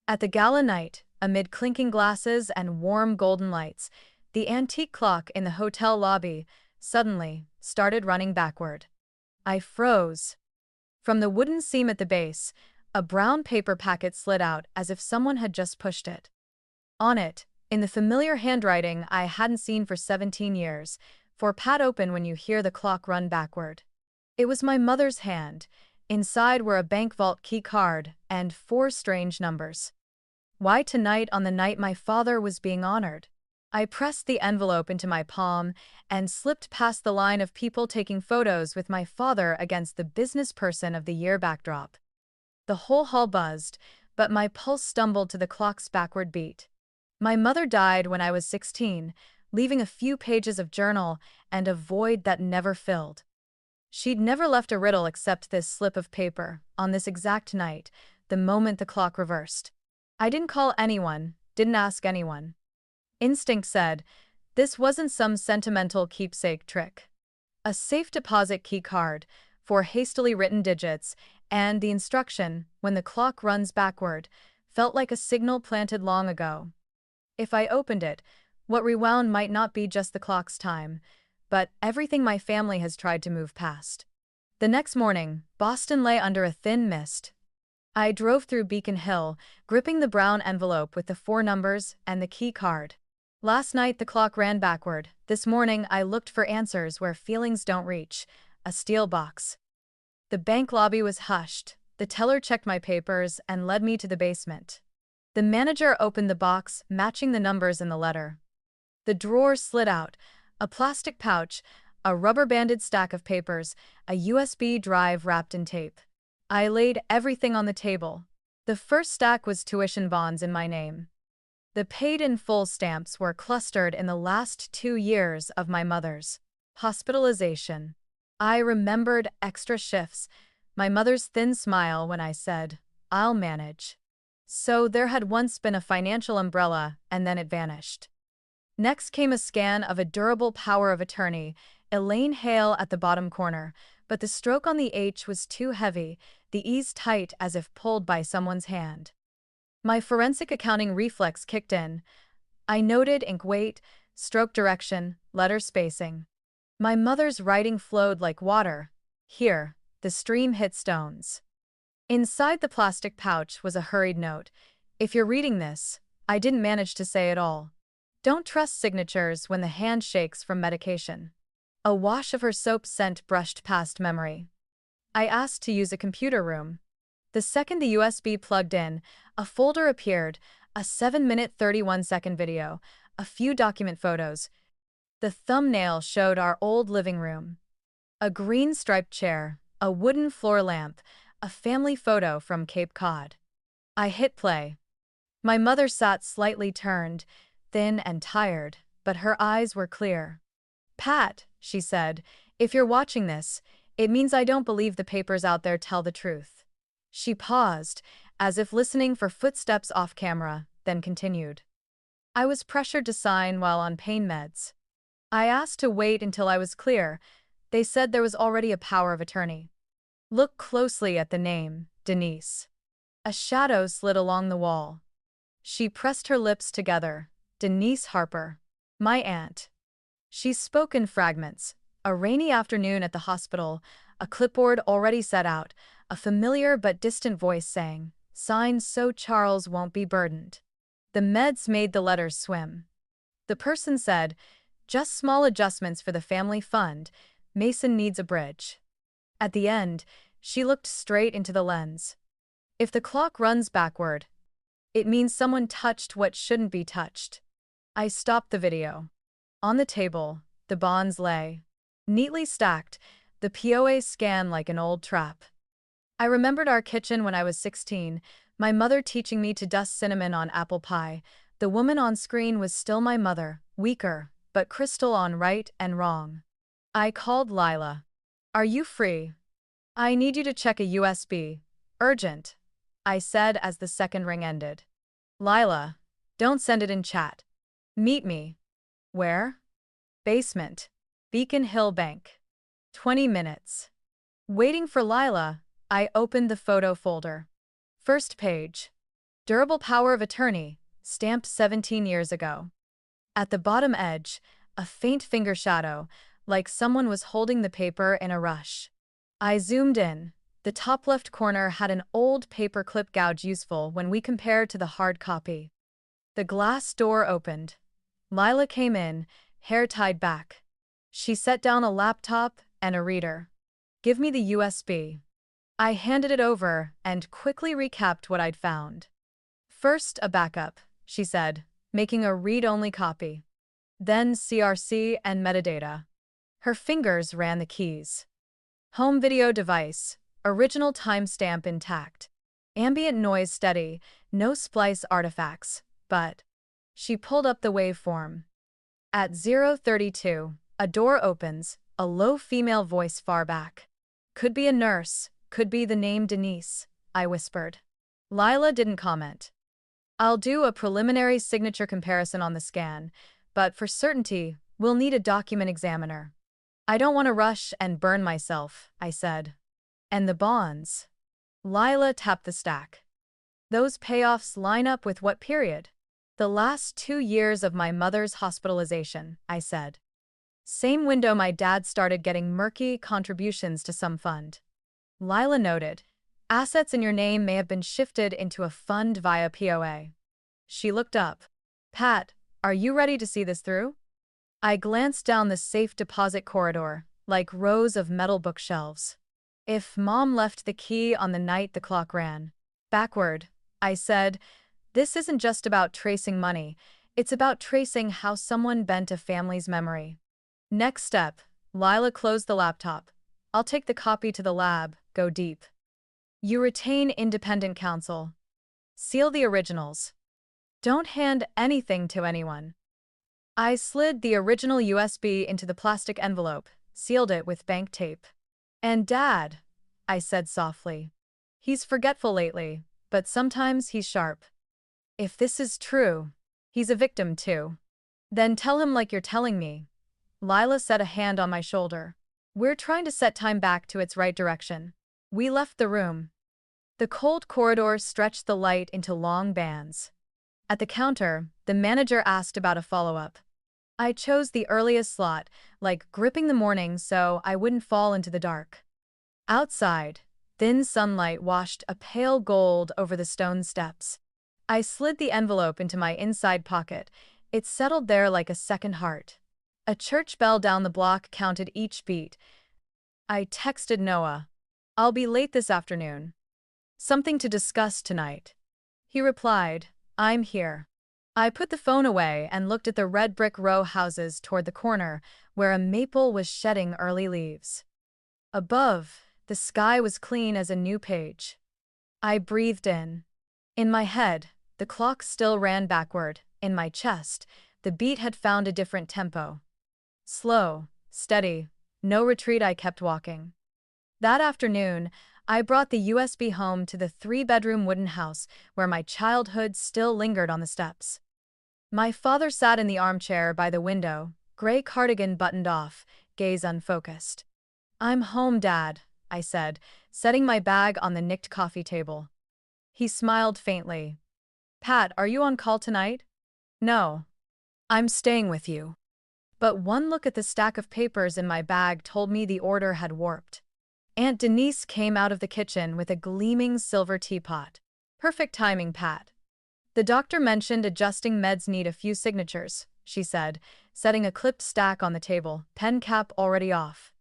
At the gala night, amid clinking glasses and warm golden lights, the antique clock in the hotel lobby suddenly started running backward. I froze. From the wooden seam at the base, a brown paper packet slid out as if someone had just pushed it. On it, in the familiar handwriting I hadn't seen for 17 years, "For pat open when you hear the clock run backward." It was my mother's hand. Inside were a bank vault key card and four strange numbers. Why tonight on the night my father was being honored? I pressed the envelope into my palm and slipped past the line of people taking photos with my father against the Business Person of the Year backdrop. The whole hall buzzed, but my pulse stumbled to the clock's backward beat. My mother died when I was 16, leaving a few pages of journal and a void that never filled. She'd never left a riddle except this slip of paper, on this exact night, the moment the clock reversed. I didn't call anyone, didn't ask anyone. Instinct said, this wasn't some sentimental keepsake trick. A safe deposit key card, four hastily written digits, and the instruction, when the clock runs backward, felt like a signal planted long ago. If I opened it, what rewound might not be just the clock's time, but everything my family has tried to move past. The next morning, Boston lay under a thin mist. I drove through Beacon Hill, gripping the brown envelope with the four numbers and the key card. Last night the clock ran backward. This morning I looked for answers where feelings don't reach. A steel box. The bank lobby was hushed. The teller checked my papers and led me to the basement. The manager opened the box, matching the numbers in the letter. The drawer slid out. A plastic pouch, a rubber-banded stack of papers, a USB drive wrapped in tape. I laid everything on the table. The first stack was tuition bonds in my name. The paid-in-full stamps were clustered in the last 2 years of my mother's hospitalization. I remembered extra shifts, my mother's thin smile when I said, "I'll manage." So there had once been a financial umbrella, and then it vanished. Next came a scan of a durable power of attorney, Elaine Hale at the bottom corner, but the stroke on the H was too heavy, the E's tight as if pulled by someone's hand. My forensic accounting reflex kicked in. I noted ink weight, stroke direction, letter spacing. My mother's writing flowed like water. Here, the stream hit stones. Inside the plastic pouch was a hurried note. If you're reading this, I didn't manage to say it all. Don't trust signatures when the hand shakes from medication. A wash of her soap scent brushed past memory. I asked to use a computer room. The second the USB plugged in, a folder appeared, a 7-minute 31-second video, a few document photos. The thumbnail showed our old living room. A green striped chair, a wooden floor lamp, a family photo from Cape Cod. I hit play. My mother sat slightly turned, thin and tired, but her eyes were clear. "Pat," she said, "if you're watching this, it means I don't believe the papers out there tell the truth." She paused, as if listening for footsteps off camera, then continued. "I was pressured to sign while on pain meds. I asked to wait until I was clear. They said there was already a power of attorney. Look closely at the name, Denise." A shadow slid along the wall. She pressed her lips together. "Denise Harper. My aunt." She spoke in fragments. A rainy afternoon at the hospital, a clipboard already set out, a familiar but distant voice saying, "Sign so Charles won't be burdened." The meds made the letters swim. The person said, "Just small adjustments for the family fund. Mason needs a bridge." At the end, she looked straight into the lens. "If the clock runs backward, it means someone touched what shouldn't be touched." I stopped the video. On the table, the bonds lay. Neatly stacked, the POA scan like an old trap. I remembered our kitchen when I was 16, my mother teaching me to dust cinnamon on apple pie. The woman on screen was still my mother, weaker, but crystal on right and wrong. I called Lila. "Are you free? I need you to check a USB. Urgent," I said as the second ring ended. "Lila, don't send it in chat. Meet me." "Where?" "Basement. Beacon Hill Bank." 20 minutes. Waiting for Lila, I opened the photo folder. First page. Durable power of attorney, stamped 17 years ago. At the bottom edge, a faint finger shadow, like someone was holding the paper in a rush. I zoomed in. The top left corner had an old paper clip gouge useful when we compared to the hard copy. The glass door opened. Lila came in, hair tied back. She set down a laptop and a reader. "Give me the USB." I handed it over and quickly recapped what I'd found. "First, a backup," she said, making a read-only copy. "Then CRC and metadata." Her fingers ran the keys. "Home video device, original timestamp intact. Ambient noise steady, no splice artifacts, but..." She pulled up the waveform. At 0:32, a door opens, a low female voice far back. "Could be a nurse, could be the name Denise," I whispered. Lila didn't comment. "I'll do a preliminary signature comparison on the scan, but for certainty, we'll need a document examiner." "I don't want to rush and burn myself," I said. "And the bonds?" Lila tapped the stack. "Those payoffs line up with what period?" "The last 2 years of my mother's hospitalization," I said. "Same window my dad started getting murky contributions to some fund." Lila noted. "Assets in your name may have been shifted into a fund via POA." She looked up. "Pat, are you ready to see this through?" I glanced down the safe deposit corridor, like rows of metal bookshelves. "If Mom left the key on the night the clock ran backward," I said, "this isn't just about tracing money, it's about tracing how someone bent a family's memory." "Next step," Lila closed the laptop. "I'll take the copy to the lab, go deep. You retain independent counsel. Seal the originals. Don't hand anything to anyone." I slid the original USB into the plastic envelope, sealed it with bank tape. "And Dad," I said softly. "He's forgetful lately, but sometimes he's sharp. If this is true, he's a victim too." "Then tell him like you're telling me." Lila set a hand on my shoulder. "We're trying to set time back to its right direction." We left the room. The cold corridor stretched the light into long bands. At the counter, the manager asked about a follow-up. I chose the earliest slot, like gripping the morning so I wouldn't fall into the dark. Outside, thin sunlight washed a pale gold over the stone steps. I slid the envelope into my inside pocket. It settled there like a second heart. A church bell down the block counted each beat. I texted Noah. "I'll be late this afternoon. Something to discuss tonight." He replied, "I'm here." I put the phone away and looked at the red brick row houses toward the corner, where a maple was shedding early leaves. Above, the sky was clean as a new page. I breathed in. In my head, the clock still ran backward. In my chest, the beat had found a different tempo. Slow, steady, no retreat. I kept walking. That afternoon, I brought the USB home to the 3-bedroom wooden house where my childhood still lingered on the steps. My father sat in the armchair by the window, gray cardigan buttoned off, gaze unfocused. "I'm home, Dad," I said, setting my bag on the nicked coffee table. He smiled faintly. "Pat, are you on call tonight?" "No. I'm staying with you." But one look at the stack of papers in my bag told me the order had warped. Aunt Denise came out of the kitchen with a gleaming silver teapot. "Perfect timing, Pat. The doctor mentioned adjusting meds need a few signatures," she said, setting a clipped stack on the table, pen cap already off.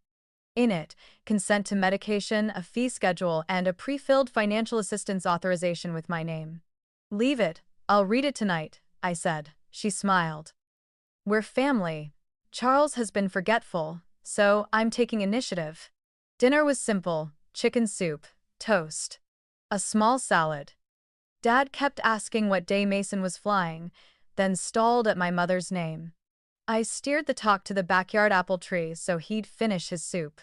In it, consent to medication, a fee schedule, and a pre-filled financial assistance authorization with my name. "Leave it, I'll read it tonight," I said. She smiled. "We're family. Charles has been forgetful, so I'm taking initiative." Dinner was simple: chicken soup, toast, a small salad. Dad kept asking what day Mason was flying, then stalled at my mother's name. I steered the talk to the backyard apple tree so he'd finish his soup.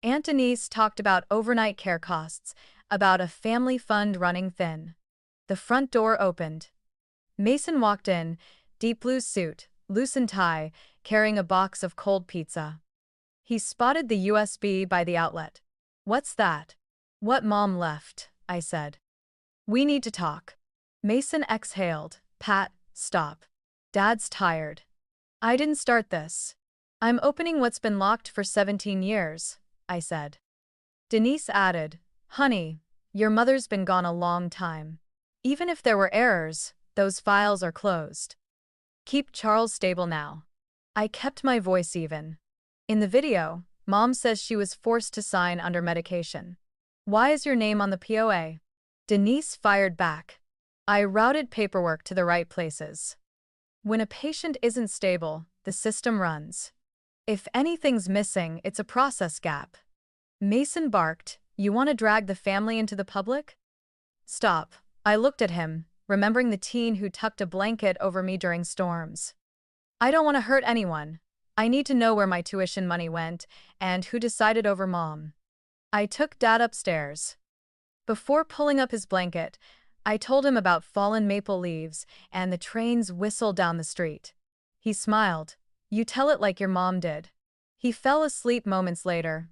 Aunt Denise talked about overnight care costs, about a family fund running thin. The front door opened. Mason walked in, deep blue suit, loosened tie, carrying a box of cold pizza. He spotted the USB by the outlet. "What's that?" "What Mom left," I said. "We need to talk." Mason exhaled. Pat, stop. Dad's tired. I didn't start this. I'm opening what's been locked for 17 years, I said. Denise added, Honey, your mother's been gone a long time. Even if there were errors, those files are closed. Keep Charles stable now. I kept my voice even. In the video, Mom says she was forced to sign under medication. Why is your name on the POA? Denise fired back. I routed paperwork to the right places. When a patient isn't stable, the system runs. If anything's missing, it's a process gap. Mason barked, You want to drag the family into the public? Stop. I looked at him, remembering the teen who tucked a blanket over me during storms. I don't want to hurt anyone. I need to know where my tuition money went and who decided over Mom. I took Dad upstairs. Before pulling up his blanket, I told him about fallen maple leaves and the train's whistle down the street. He smiled. You tell it like your mom did. He fell asleep moments later.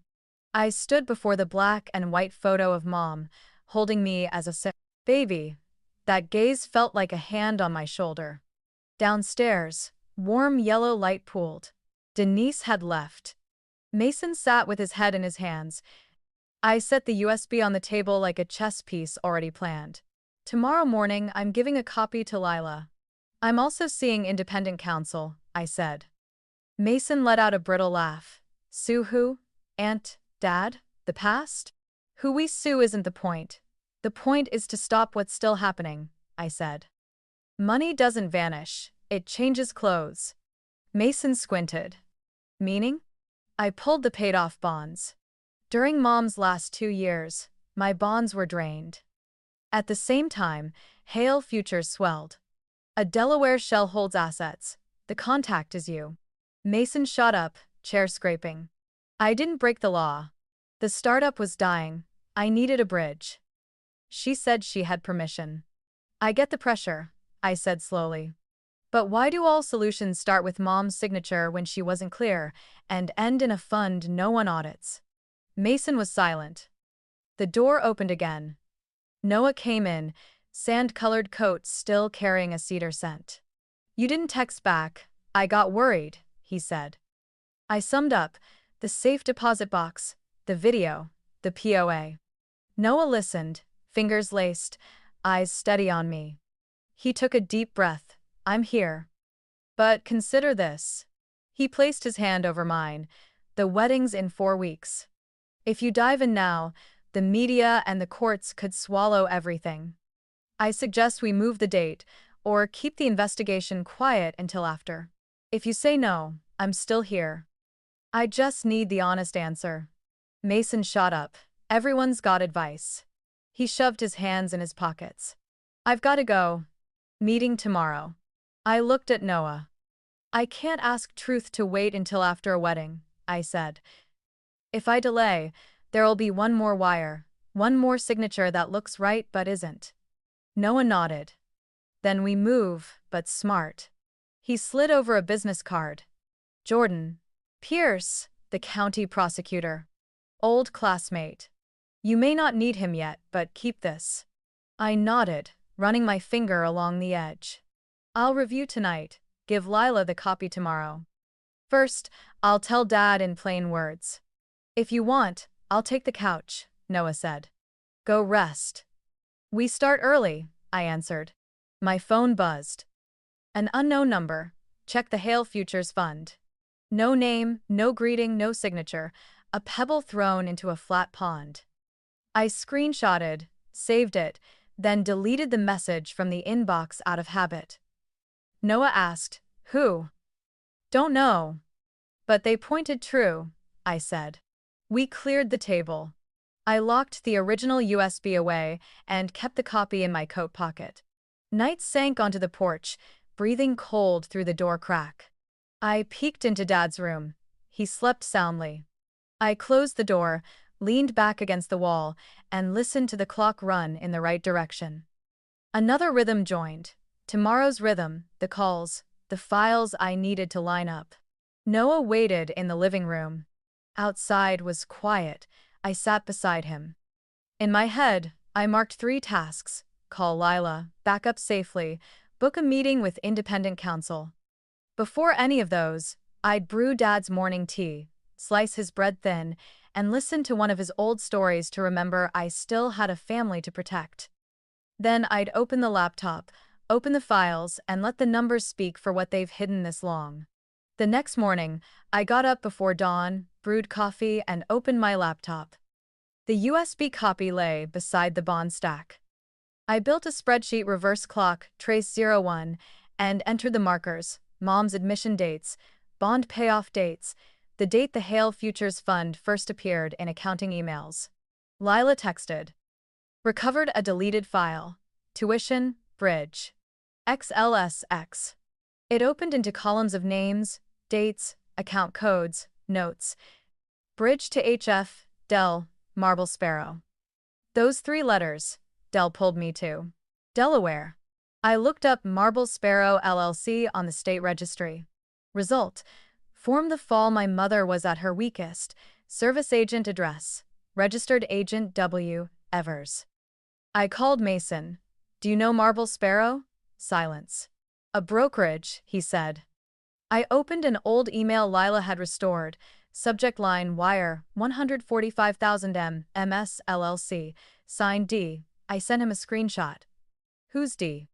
I stood before the black and white photo of Mom, holding me as a sick baby. That gaze felt like a hand on my shoulder. Downstairs, warm yellow light pooled. Denise had left. Mason sat with his head in his hands. I set the USB on the table like a chess piece already planned. Tomorrow morning, I'm giving a copy to Lila. I'm also seeing independent counsel, I said. Mason let out a brittle laugh. Sue who? Aunt? Dad? The past? Who we sue isn't the point. The point is to stop what's still happening, I said. Money doesn't vanish, it changes clothes. Mason squinted. Meaning? I pulled the paid-off bonds. During Mom's last 2 years, my bonds were drained. At the same time, Hale futures swelled. A Delaware shell holds assets. The contact is you. Mason shot up, chair scraping. I didn't break the law. The startup was dying. I needed a bridge. She said she had permission. I get the pressure, I said slowly. But why do all solutions start with Mom's signature when she wasn't clear and end in a fund no one audits? Mason was silent. The door opened again. Noah came in, sand-colored coat still carrying a cedar scent. You didn't text back. I got worried, he said. I summed up, the safe deposit box, the video, the POA. Noah listened, fingers laced, eyes steady on me. He took a deep breath. I'm here. But consider this. He placed his hand over mine. The wedding's in 4 weeks. If you dive in now, the media and the courts could swallow everything. I suggest we move the date, or keep the investigation quiet until after. If you say no, I'm still here. I just need the honest answer. Mason shot up. Everyone's got advice. He shoved his hands in his pockets. I've got to go. Meeting tomorrow. I looked at Noah. I can't ask truth to wait until after a wedding, I said. If I delay, there'll be one more wire, one more signature that looks right but isn't. Noah nodded. Then we move, but smart. He slid over a business card. Jordan. Pierce, the county prosecutor. Old classmate. You may not need him yet, but keep this. I nodded, running my finger along the edge. I'll review tonight, give Lila the copy tomorrow. First, I'll tell Dad in plain words. If you want, I'll take the couch, Noah said. Go rest. We start early, I answered. My phone buzzed. An unknown number. Check the Hale Futures Fund. No name, no greeting, no signature. A pebble thrown into a flat pond. I screenshotted, saved it, then deleted the message from the inbox out of habit. Noah asked, Who? Don't know. But they pointed true, I said. We cleared the table. I locked the original USB away and kept the copy in my coat pocket. Night sank onto the porch, breathing cold through the door crack. I peeked into Dad's room. He slept soundly. I closed the door, leaned back against the wall, and listened to the clock run in the right direction. Another rhythm joined. Tomorrow's rhythm, the calls, the files I needed to line up. Noah waited in the living room. Outside was quiet. I sat beside him. In my head, I marked 3 tasks. call Lila, back up safely, book a meeting with independent counsel. Before any of those, I'd brew Dad's morning tea, slice his bread thin, and listen to one of his old stories to remember I still had a family to protect. Then I'd open the laptop, open the files, and let the numbers speak for what they've hidden this long. The next morning, I got up before dawn, brewed coffee, and opened my laptop. The USB copy lay beside the bond stack. I built a spreadsheet reverse clock, trace 01, and entered the markers: Mom's admission dates, bond payoff dates, the date the Hale Futures Fund first appeared in accounting emails. Lila texted. Recovered a deleted file. Tuition, bridge. XLSX. It opened into columns of names, dates, account codes, notes. Bridge to HF, Del, Marble Sparrow. Those 3 letters, Del pulled me to Delaware. I looked up Marble Sparrow LLC on the state registry. Result: form the fall my mother was at her weakest. Service agent address. Registered agent W. Evers. I called Mason. Do you know Marble Sparrow? Silence. A brokerage, he said. I opened an old email Lila had restored. Subject line: wire, 145,000 MS LLC. Signed D. I sent him a screenshot. Who's D?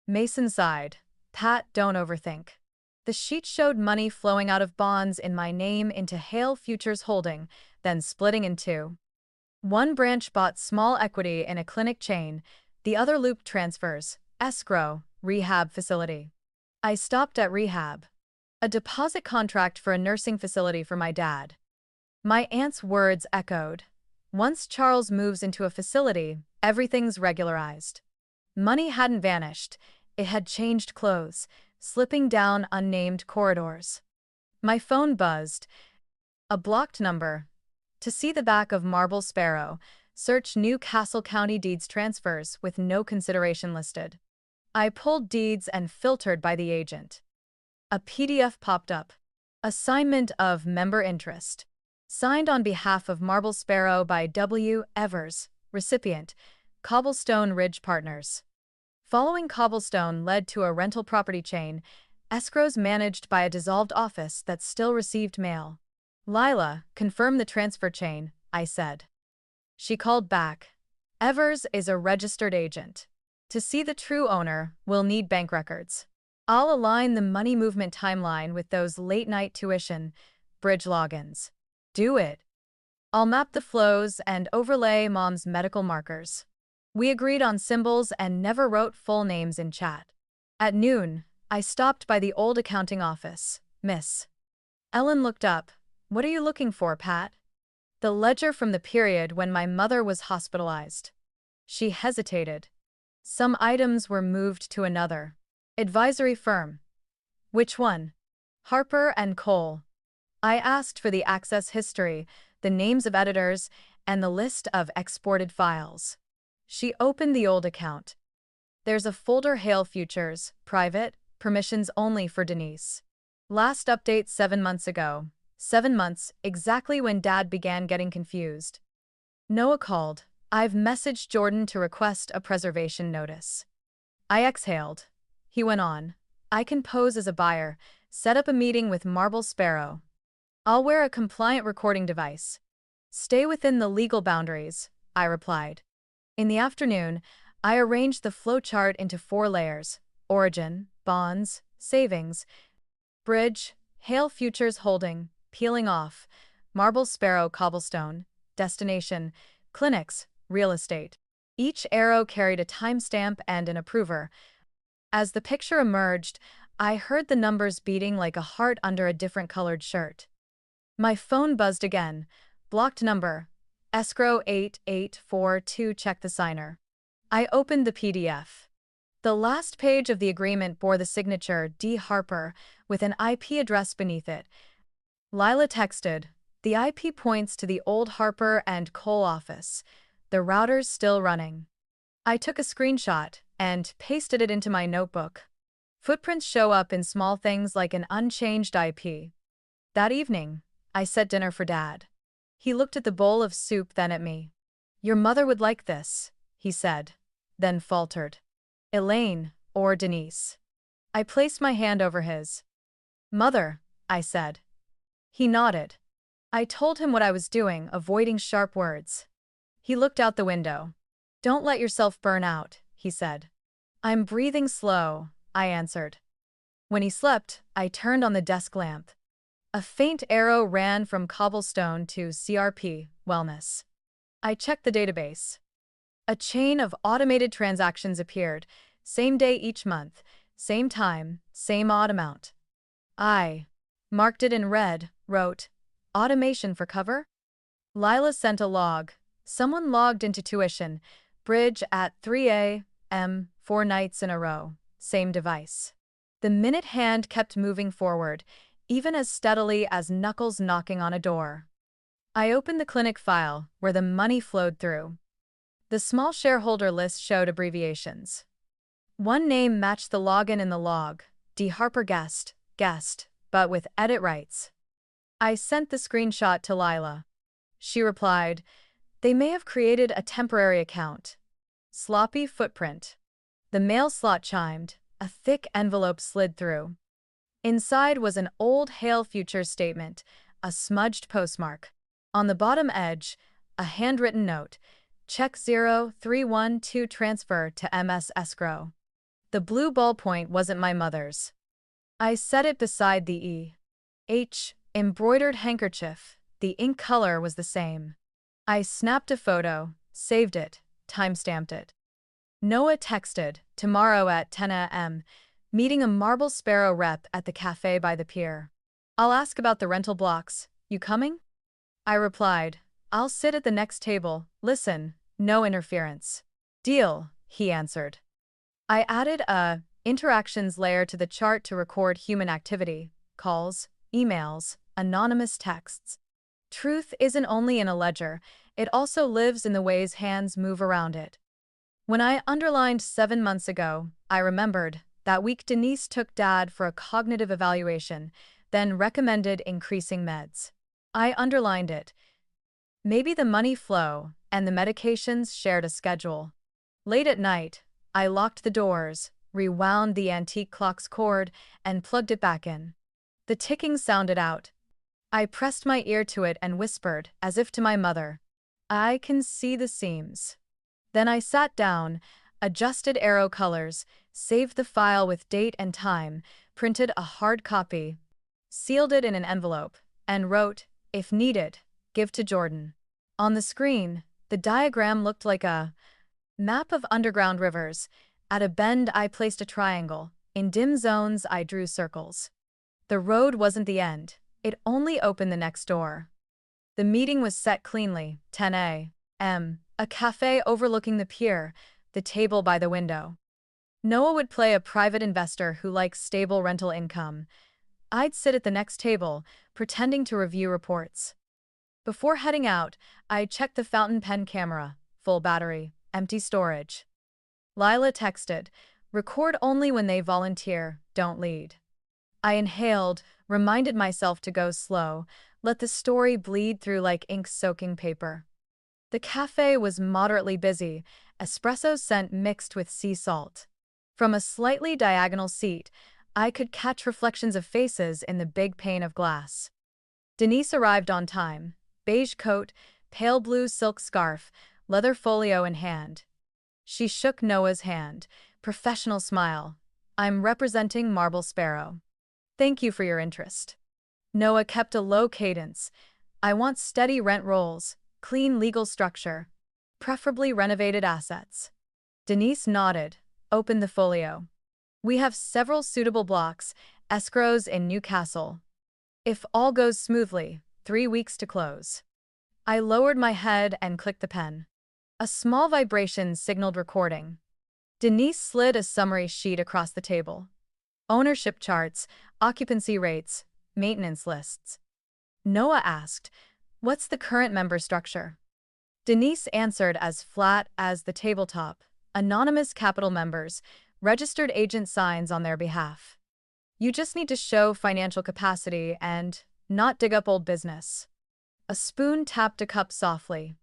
Mason sighed. Pat, don't overthink. The sheet showed money flowing out of bonds in my name into Hale Futures Holding, then splitting in 2. One branch bought small equity in a clinic chain, the other looped transfers, escrow, rehab facility. I stopped at rehab. A deposit contract for a nursing facility for my dad. My aunt's words echoed. Once Charles moves into a facility, everything's regularized. Money hadn't vanished, it had changed clothes, slipping down unnamed corridors. My phone buzzed. A blocked number. To see the back of Marble Sparrow, search New Castle County deeds transfers with no consideration listed. I pulled deeds and filtered by the agent. A PDF popped up. Assignment of member interest. Signed on behalf of Marble Sparrow by W. Evers, recipient, Cobblestone Ridge Partners. Following Cobblestone led to a rental property chain, escrows managed by a dissolved office that still received mail. Lila, confirm the transfer chain, I said. She called back. Evers is a registered agent. To see the true owner, we'll need bank records. I'll align the money movement timeline with those late-night tuition, bridge logins. Do it. I'll map the flows and overlay Mom's medical markers. We agreed on symbols and never wrote full names in chat. At noon, I stopped by the old accounting office. Miss Ellen looked up. What are you looking for, Pat? The ledger from the period when my mother was hospitalized. She hesitated. Some items were moved to another advisory firm. Which one? Harper and Cole. I asked for the access history, the names of editors, and the list of exported files. She opened the old account. There's a folder: Hale Futures, private, permissions only for Denise. Last update 7 months ago. 7 months, exactly when Dad began getting confused. Noah called. I've messaged Jordan to request a preservation notice. I exhaled. He went on. I can pose as a buyer, set up a meeting with Marble Sparrow. I'll wear a compliant recording device. Stay within the legal boundaries, I replied. In the afternoon, I arranged the flowchart into 4 layers: origin, bonds, savings, bridge, Hale Futures Holding, peeling off, Marble Sparrow Cobblestone, destination, clinics, real estate. Each arrow carried a timestamp and an approver. As the picture emerged, I heard the numbers beating like a heart under a different colored shirt. My phone buzzed again. Blocked number. Escrow 8842, check the signer. I opened the PDF. The last page of the agreement bore the signature D. Harper with an IP address beneath it. Lila texted. The IP points to the old Harper and Cole office. The router's still running. I took a screenshot and pasted it into my notebook. Footprints show up in small things like an unchanged IP. That evening, I set dinner for Dad. He looked at the bowl of soup, then at me. Your mother would like this, he said. then faltered. Elaine, or Denise. I placed my hand over his. Mother, I said. He nodded. I told him what I was doing, avoiding sharp words. He looked out the window. Don't let yourself burn out, he said. I'm breathing slow, I answered. When he slept, I turned on the desk lamp. A faint arrow ran from cobblestone to CRP, wellness. I checked the database. A chain of automated transactions appeared, same day each month, same time, same odd amount. I marked it in red, wrote, automation for cover? Lila sent a log. Someone logged into tuition, bridge at 3 a.m., 4 nights in a row, same device. The minute hand kept moving forward, even as steadily as knuckles knocking on a door. I opened the clinic file, where the money flowed through. The small shareholder list showed abbreviations. One name matched the login in the log, D. Harper guest, but with edit rights. I sent the screenshot to Lila. She replied, they may have created a temporary account. Sloppy footprint. The mail slot chimed, a thick envelope slid through. Inside was an old Hail Futures statement, a smudged postmark. On the bottom edge, a handwritten note, check 0312 transfer to MS escrow. The blue ballpoint wasn't my mother's. I set it beside the E.H. embroidered handkerchief. The ink color was the same. I snapped a photo, saved it, timestamped it. Noah texted, tomorrow at 10 a.m., meeting a Marble Sparrow rep at the cafe by the pier. I'll ask about the rental blocks. You coming? I replied, I'll sit at the next table, listen, no interference. Deal, he answered. I added a interactions layer to the chart to record human activity, calls, emails, anonymous texts. Truth isn't only in a ledger, it also lives in the ways hands move around it. When I underlined 7 months ago, I remembered that week Denise took Dad for a cognitive evaluation, then recommended increasing meds. I underlined it. Maybe the money flow and the medications shared a schedule. Late at night, I locked the doors, rewound the antique clock's cord, and plugged it back in. The ticking sounded out. I pressed my ear to it and whispered, as if to my mother, I can see the seams. Then I sat down, adjusted arrow colors, saved the file with date and time, printed a hard copy, sealed it in an envelope, and wrote, if needed, give to Jordan. On the screen, the diagram looked like a map of underground rivers. At a bend I placed a triangle. In dim zones I drew circles. The road wasn't the end. It only opened the next door. The meeting was set cleanly, 10 a.m., a cafe overlooking the pier, the table by the window. Noah would play a private investor who likes stable rental income. I'd sit at the next table, pretending to review reports. Before heading out, I checked the fountain pen camera, full battery, empty storage. Lila texted, record only when they volunteer, don't lead. I inhaled, reminded myself to go slow, let the story bleed through like ink-soaking paper. The cafe was moderately busy, espresso scent mixed with sea salt. From a slightly diagonal seat, I could catch reflections of faces in the big pane of glass. Denise arrived on time, beige coat, pale blue silk scarf, leather folio in hand. She shook Noah's hand, professional smile. I'm representing Marble Sparrow. Thank you for your interest. Noah kept a low cadence. I want steady rent rolls, clean legal structure, preferably renovated assets. Denise nodded, opened the folio. We have several suitable blocks, escrows in Newcastle. If all goes smoothly, 3 weeks to close. I lowered my head and clicked the pen. A small vibration signaled recording. Denise slid a summary sheet across the table. Ownership charts, occupancy rates, maintenance lists. Noah asked, what's the current member structure? Denise answered as flat as the tabletop. Anonymous capital members, registered agent signs on their behalf. You just need to show financial capacity and not dig up old business. A spoon tapped a cup softly.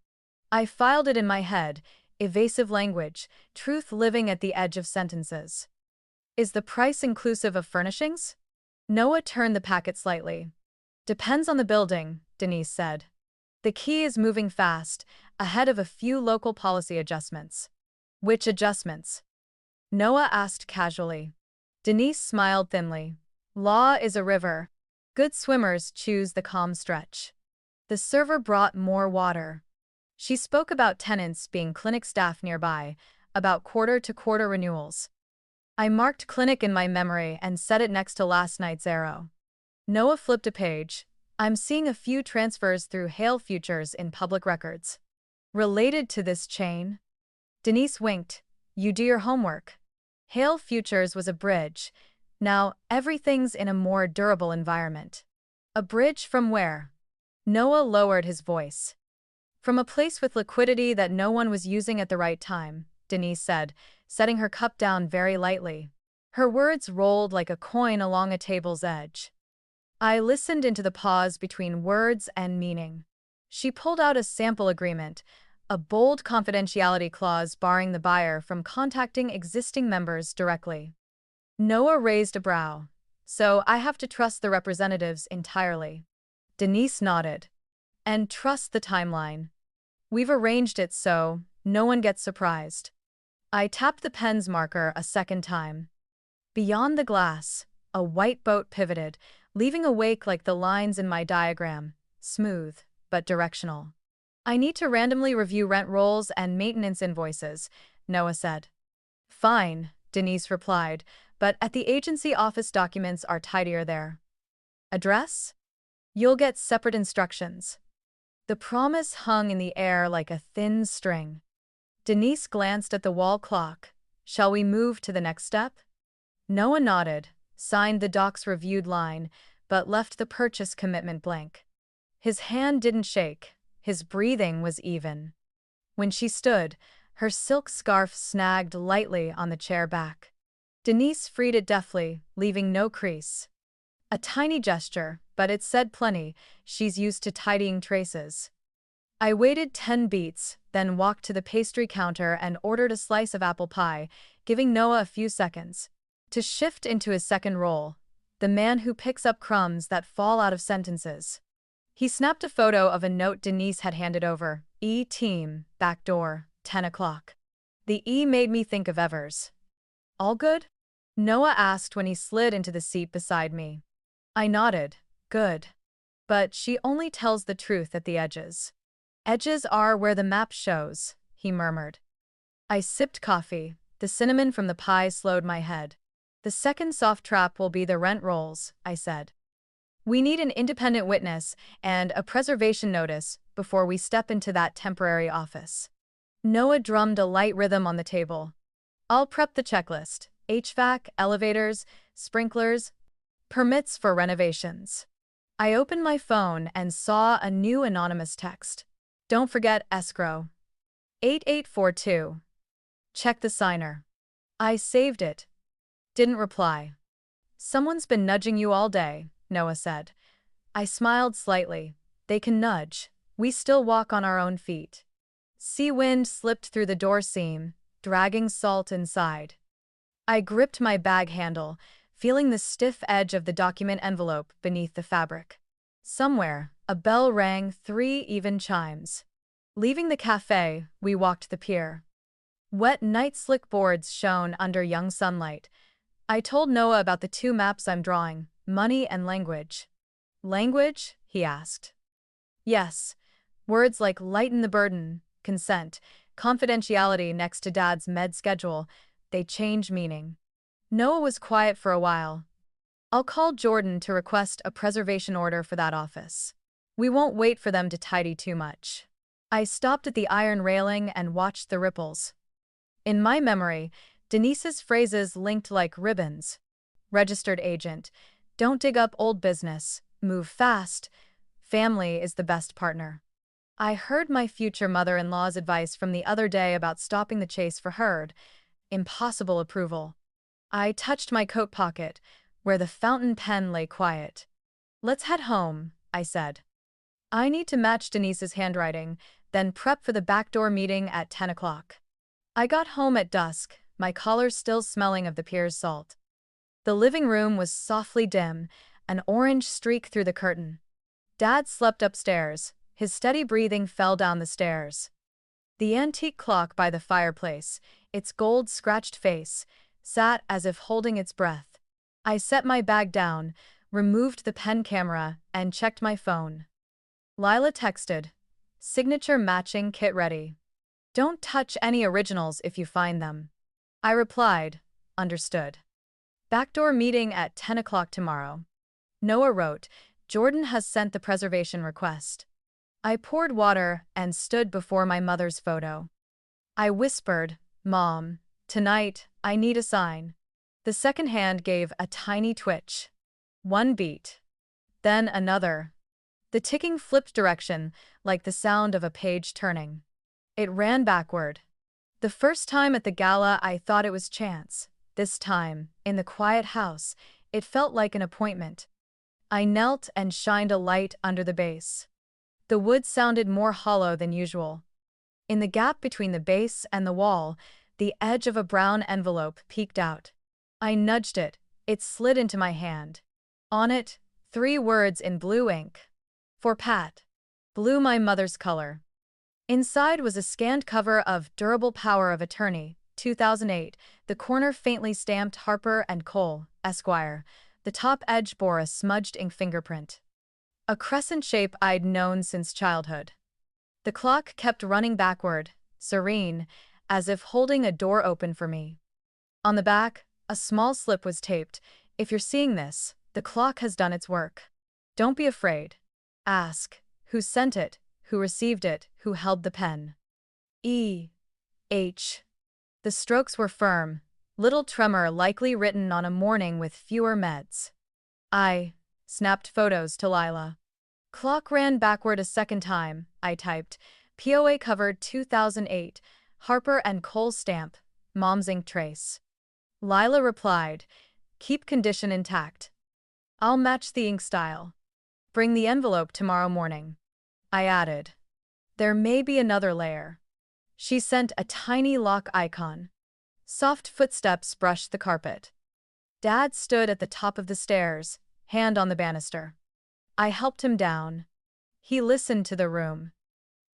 I filed it in my head. evasive language, truth living at the edge of sentences. Is the price inclusive of furnishings? Noah turned the packet slightly. Depends on the building, Denise said. The key is moving fast, ahead of a few local policy adjustments. Which adjustments? Noah asked casually. Denise smiled thinly. Law is a river. Good swimmers choose the calm stretch. The server brought more water. She spoke about tenants being clinic staff nearby, about quarter-to-quarter renewals. I marked clinic in my memory and set it next to last night's arrow. Noah flipped a page. I'm seeing a few transfers through Hale Futures in public records. Related to this chain? Denise winked. You do your homework. Hale Futures was a bridge. Now, everything's in a more durable environment. A bridge from where? Noah lowered his voice. From a place with liquidity that no one was using at the right time, Denise said, setting her cup down very lightly. Her words rolled like a coin along a table's edge. I listened into the pause between words and meaning. She pulled out a sample agreement, a bold confidentiality clause barring the buyer from contacting existing members directly. Noah raised a brow. So I have to trust the representatives entirely. Denise nodded. And trust the timeline. We've arranged it so no one gets surprised. I tapped the pen's marker a second time. Beyond the glass, a white boat pivoted, leaving a wake like the lines in my diagram, smooth but directional. I need to randomly review rent rolls and maintenance invoices, Noah said. Fine, Denise replied, but at the agency office documents are tidier there. Address? You'll get separate instructions. The promise hung in the air like a thin string. Denise glanced at the wall clock. Shall we move to the next step? Noah nodded, signed the doc's reviewed line, but left the purchase commitment blank. His hand didn't shake. His breathing was even. When she stood, her silk scarf snagged lightly on the chair back. Denise freed it deftly, leaving no crease. A tiny gesture, but it said plenty. She's used to tidying traces. I waited 10 beats, then walked to the pastry counter and ordered a slice of apple pie, giving Noah a few seconds to shift into his second role, the man who picks up crumbs that fall out of sentences. He snapped a photo of a note Denise had handed over. E-team, back door, 10 o'clock. The E made me think of Evers. All good? Noah asked when he slid into the seat beside me. I nodded. Good. But she only tells the truth at the edges. Edges are where the map shows, he murmured. I sipped coffee. The cinnamon from the pie slowed my head. The second soft trap will be the rent rolls, I said. We need an independent witness and a preservation notice before we step into that temporary office. Noah drummed a light rhythm on the table. I'll prep the checklist: HVAC, elevators, sprinklers, permits for renovations. I opened my phone and saw a new anonymous text. Don't forget escrow. 8842. Check the signer. I saved it. Didn't reply. Someone's been nudging you all day, Noah said. I smiled slightly. They can nudge. We still walk on our own feet. Sea wind slipped through the door seam, dragging salt inside. I gripped my bag handle, feeling the stiff edge of the document envelope beneath the fabric. Somewhere, a bell rang 3 even chimes. Leaving the cafe, we walked the pier. Wet night slick boards shone under young sunlight. I told Noah about the 2 maps I'm drawing, money and language. Language? He asked. Yes. Words like lighten the burden, consent, confidentiality next to Dad's med schedule, they change meaning. Noah was quiet for a while. I'll call Jordan to request a preservation order for that office. We won't wait for them to tidy too much. I stopped at the iron railing and watched the ripples. In my memory, Denise's phrases linked like ribbons. Registered agent. Don't dig up old business. Move fast. Family is the best partner. I heard my future mother-in-law's advice from the other day about stopping the chase for herd. Impossible approval. I touched my coat pocket, where the fountain pen lay quiet. Let's head home, I said. I need to match Denise's handwriting, then prep for the backdoor meeting at 10 o'clock. I got home at dusk, my collar still smelling of the pier's salt. The living room was softly dim, an orange streak through the curtain. Dad slept upstairs, his steady breathing fell down the stairs. The antique clock by the fireplace, its gold-scratched face, sat as if holding its breath. I set my bag down, removed the pen camera, and checked my phone. Lila texted, "Signature matching kit ready. Don't touch any originals if you find them." I replied, "Understood. Backdoor meeting at 10 o'clock tomorrow." Noah wrote, "Jordan has sent the preservation request." I poured water and stood before my mother's photo. I whispered, "Mom, tonight, I need a sign." The second hand gave a tiny twitch. One beat. Then another. The ticking flipped direction, like the sound of a page turning. It ran backward. The first time at the gala, I thought it was chance. This time, in the quiet house, it felt like an appointment. I knelt and shined a light under the base. The wood sounded more hollow than usual. In the gap between the base and the wall, the edge of a brown envelope peeked out. I nudged it. It slid into my hand. On it, 3 words in blue ink. For Pat. Blue, my mother's color. Inside was a scanned cover of Durable Power of Attorney, 2008, the corner faintly stamped Harper & Cole, Esquire. The top edge bore a smudged ink fingerprint. A crescent shape I'd known since childhood. The clock kept running backward, serene, as if holding a door open for me. On the back, a small slip was taped. "If you're seeing this, the clock has done its work. Don't be afraid. Ask, who sent it, who received it, who held the pen. E.H." The strokes were firm, little tremor likely written on a morning with fewer meds. I snapped photos to Lila. Clock ran backward a second time, I typed. POA covered 2008, Harper & Cole stamp, Mom's ink trace. Lila replied, "Keep condition intact. I'll match the ink style. Bring the envelope tomorrow morning." I added, "There may be another layer." She sent a tiny lock icon. Soft footsteps brushed the carpet. Dad stood at the top of the stairs, hand on the banister. I helped him down. He listened to the room.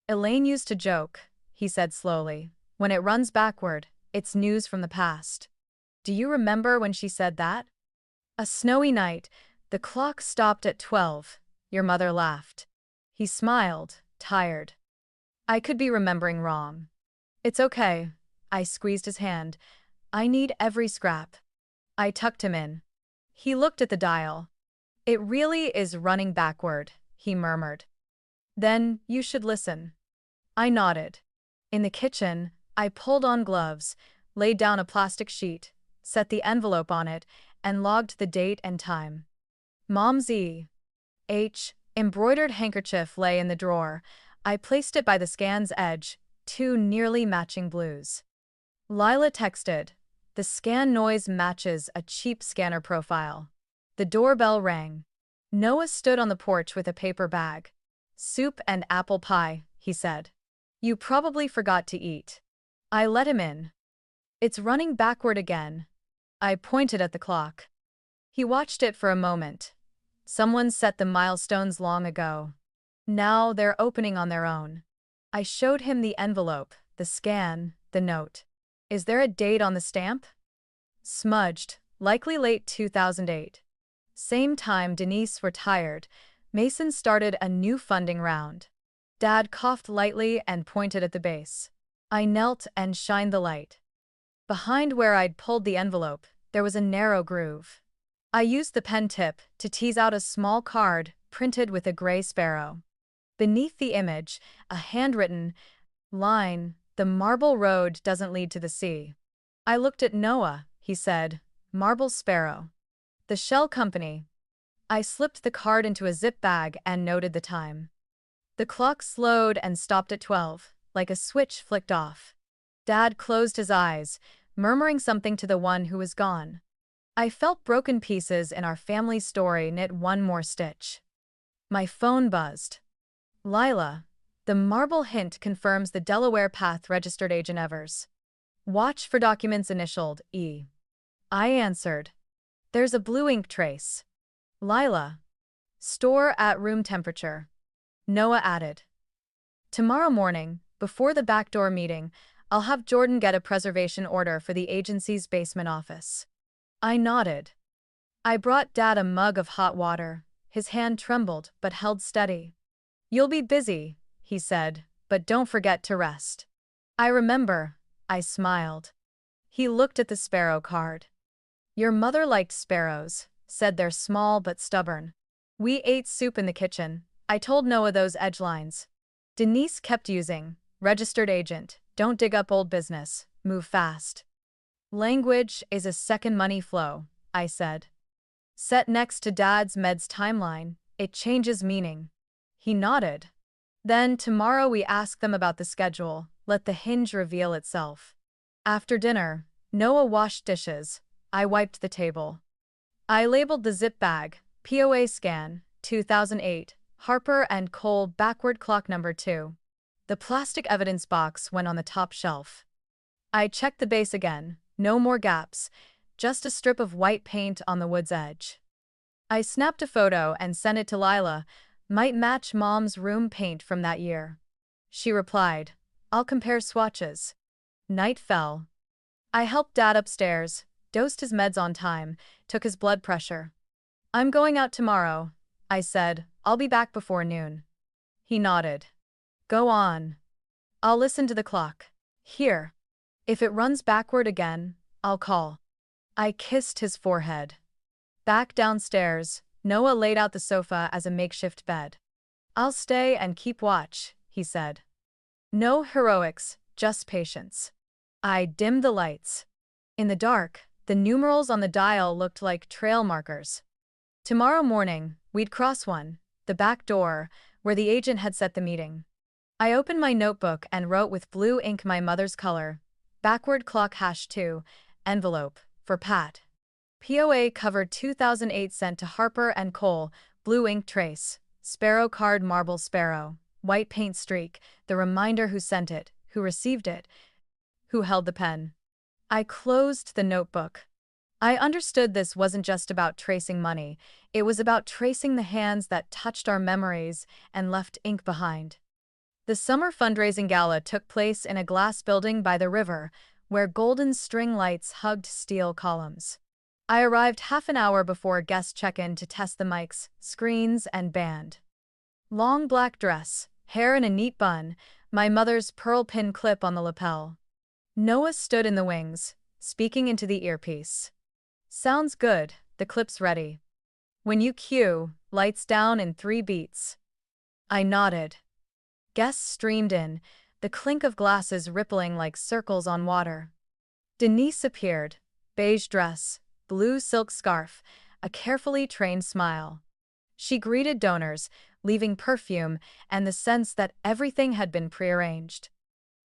"Elaine used to joke," he said slowly, "when it runs backward, it's news from the past. Do you remember when she said that? A snowy night, the clock stopped at 12. Your mother laughed." He smiled, tired. "I could be remembering wrong." "It's okay." I squeezed his hand. "I need every scrap." I tucked him in. He looked at the dial. "It really is running backward," he murmured. "Then you should listen." I nodded. In the kitchen, I pulled on gloves, laid down a plastic sheet, set the envelope on it, and logged the date and time. Mom's E.H. embroidered handkerchief lay in the drawer. I placed it by the scan's edge, 2 nearly matching blues. Lila texted, "The scan noise matches a cheap scanner profile." The doorbell rang. Noah stood on the porch with a paper bag. "Soup and apple pie," he said. "You probably forgot to eat." I let him in. "It's running backward again." I pointed at the clock. He watched it for a moment. Someone set the milestones long ago. Now they're opening on their own. I showed him the envelope, the scan, the note. "Is there a date on the stamp?" "Smudged, likely late 2008. Same time Denise retired, Mason started a new funding round." Dad coughed lightly and pointed at the base. I knelt and shined the light. Behind where I'd pulled the envelope, there was a narrow groove. I used the pen tip to tease out a small card printed with a gray sparrow. Beneath the image, a handwritten line, "The marble road doesn't lead to the sea." I looked at Noah. He said, "Marble Sparrow. The shell company." I slipped the card into a zip bag and noted the time. The clock slowed and stopped at 12, like a switch flicked off. Dad closed his eyes, murmuring something to the one who was gone. I felt broken pieces in our family story knit one more stitch. My phone buzzed. "Lila, the marble hint confirms the Delaware Path registered agent Evers." Watch for documents initialed E. I answered. There's a blue ink trace. Lila. Store at room temperature. Noah added. Tomorrow morning, before the backdoor meeting, I'll have Jordan get a preservation order for the agency's basement office. I nodded. I brought Dad a mug of hot water. His hand trembled but held steady. You'll be busy, he said, but don't forget to rest. I remember, I smiled. He looked at the sparrow card. Your mother liked sparrows, said they're small but stubborn. We ate soup in the kitchen. I told Noah those edgelines. Denise kept using, registered agent, don't dig up old business, move fast. Language is a second money flow, I said. Set next to Dad's meds timeline, it changes meaning. He nodded. Then tomorrow we ask them about the schedule, let the hinge reveal itself. After dinner, Noah washed dishes. I wiped the table. I labeled the zip bag, POA scan, 2008, Harper and Cole backward clock number 2. The plastic evidence box went on the top shelf. I checked the base again, no more gaps, just a strip of white paint on the wood's edge. I snapped a photo and sent it to Lila, might match Mom's room paint from that year. She replied, I'll compare swatches. Night fell. I helped Dad upstairs, dosed his meds on time, took his blood pressure. I'm going out tomorrow, I said, I'll be back before noon. He nodded. Go on. I'll listen to the clock. Here. If it runs backward again, I'll call. I kissed his forehead. Back downstairs, Noah laid out the sofa as a makeshift bed. I'll stay and keep watch, he said. No heroics, just patience. I dimmed the lights. In the dark, the numerals on the dial looked like trail markers. Tomorrow morning, we'd cross one, the back door, where the agent had set the meeting. I opened my notebook and wrote with blue ink my mother's color, backward clock #2, envelope, for Pat. POA covered 2008 sent to Harper and Cole, blue ink trace, sparrow card marble sparrow, white paint streak, the reminder who sent it, who received it, who held the pen. I closed the notebook. I understood this wasn't just about tracing money, it was about tracing the hands that touched our memories and left ink behind. The summer fundraising gala took place in a glass building by the river, where golden string lights hugged steel columns. I arrived half an hour before guest check-in to test the mics, screens, and band. Long black dress, hair in a neat bun, my mother's pearl pin clip on the lapel. Noah stood in the wings, speaking into the earpiece. Sounds good, the clip's ready. When you cue, lights down in 3 beats. I nodded. Guests streamed in, the clink of glasses rippling like circles on water. Denise appeared, beige dress, blue silk scarf, a carefully trained smile. She greeted donors, leaving perfume and the sense that everything had been prearranged.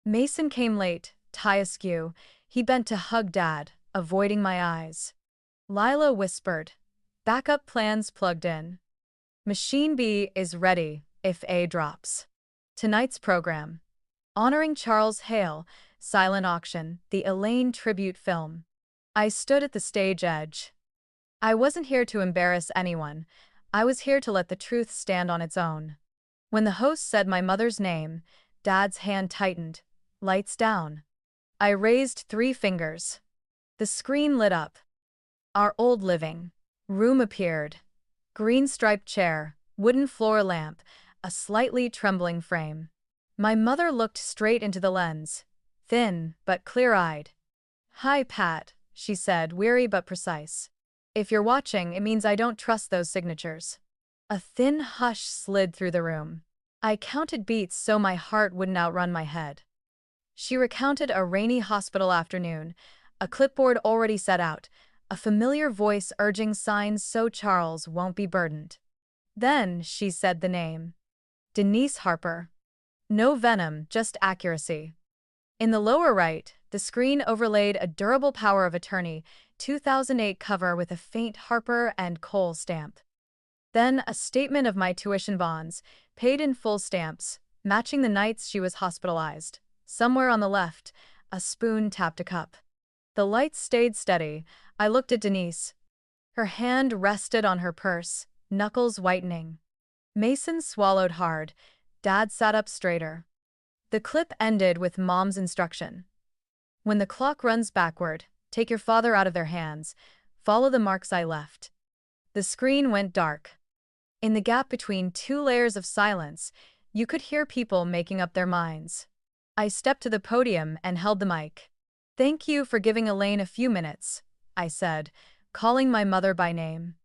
Mason came late, tie askew. He bent to hug Dad, avoiding my eyes. Lila whispered, backup plans plugged in. Machine B is ready if A drops. Tonight's program. Honoring Charles Hale, Silent Auction, the Elaine tribute film. I stood at the stage edge. I wasn't here to embarrass anyone. I was here to let the truth stand on its own. When the host said my mother's name, Dad's hand tightened. Lights down. I raised 3 fingers. The screen lit up. Our old living room appeared. Green striped chair, wooden floor lamp, a slightly trembling frame. My mother looked straight into the lens, thin but clear-eyed. Hi, Pat, she said, weary but precise. If you're watching, it means I don't trust those signatures. A thin hush slid through the room. I counted beats so my heart wouldn't outrun my head. She recounted a rainy hospital afternoon, a clipboard already set out, a familiar voice urging signs so Charles won't be burdened. Then she said the name. Denise Harper. No venom, just accuracy. In the lower right, the screen overlaid a durable power of attorney, 2008 cover with a faint Harper and Cole stamp. Then a statement of my tuition bonds, paid in full stamps, matching the nights she was hospitalized. Somewhere on the left, A spoon tapped a cup. The lights stayed steady. I looked at Denise. Her hand rested on her purse, knuckles whitening. Mason swallowed hard. Dad sat up straighter. The clip ended with Mom's instruction. When the clock runs backward, take your father out of their hands. Follow the marks I left. The screen went dark. In the gap between two layers of silence, you could hear people making up their minds. I stepped to the podium and held the mic. "Thank you for giving Elaine a few minutes," I said, calling my mother by name.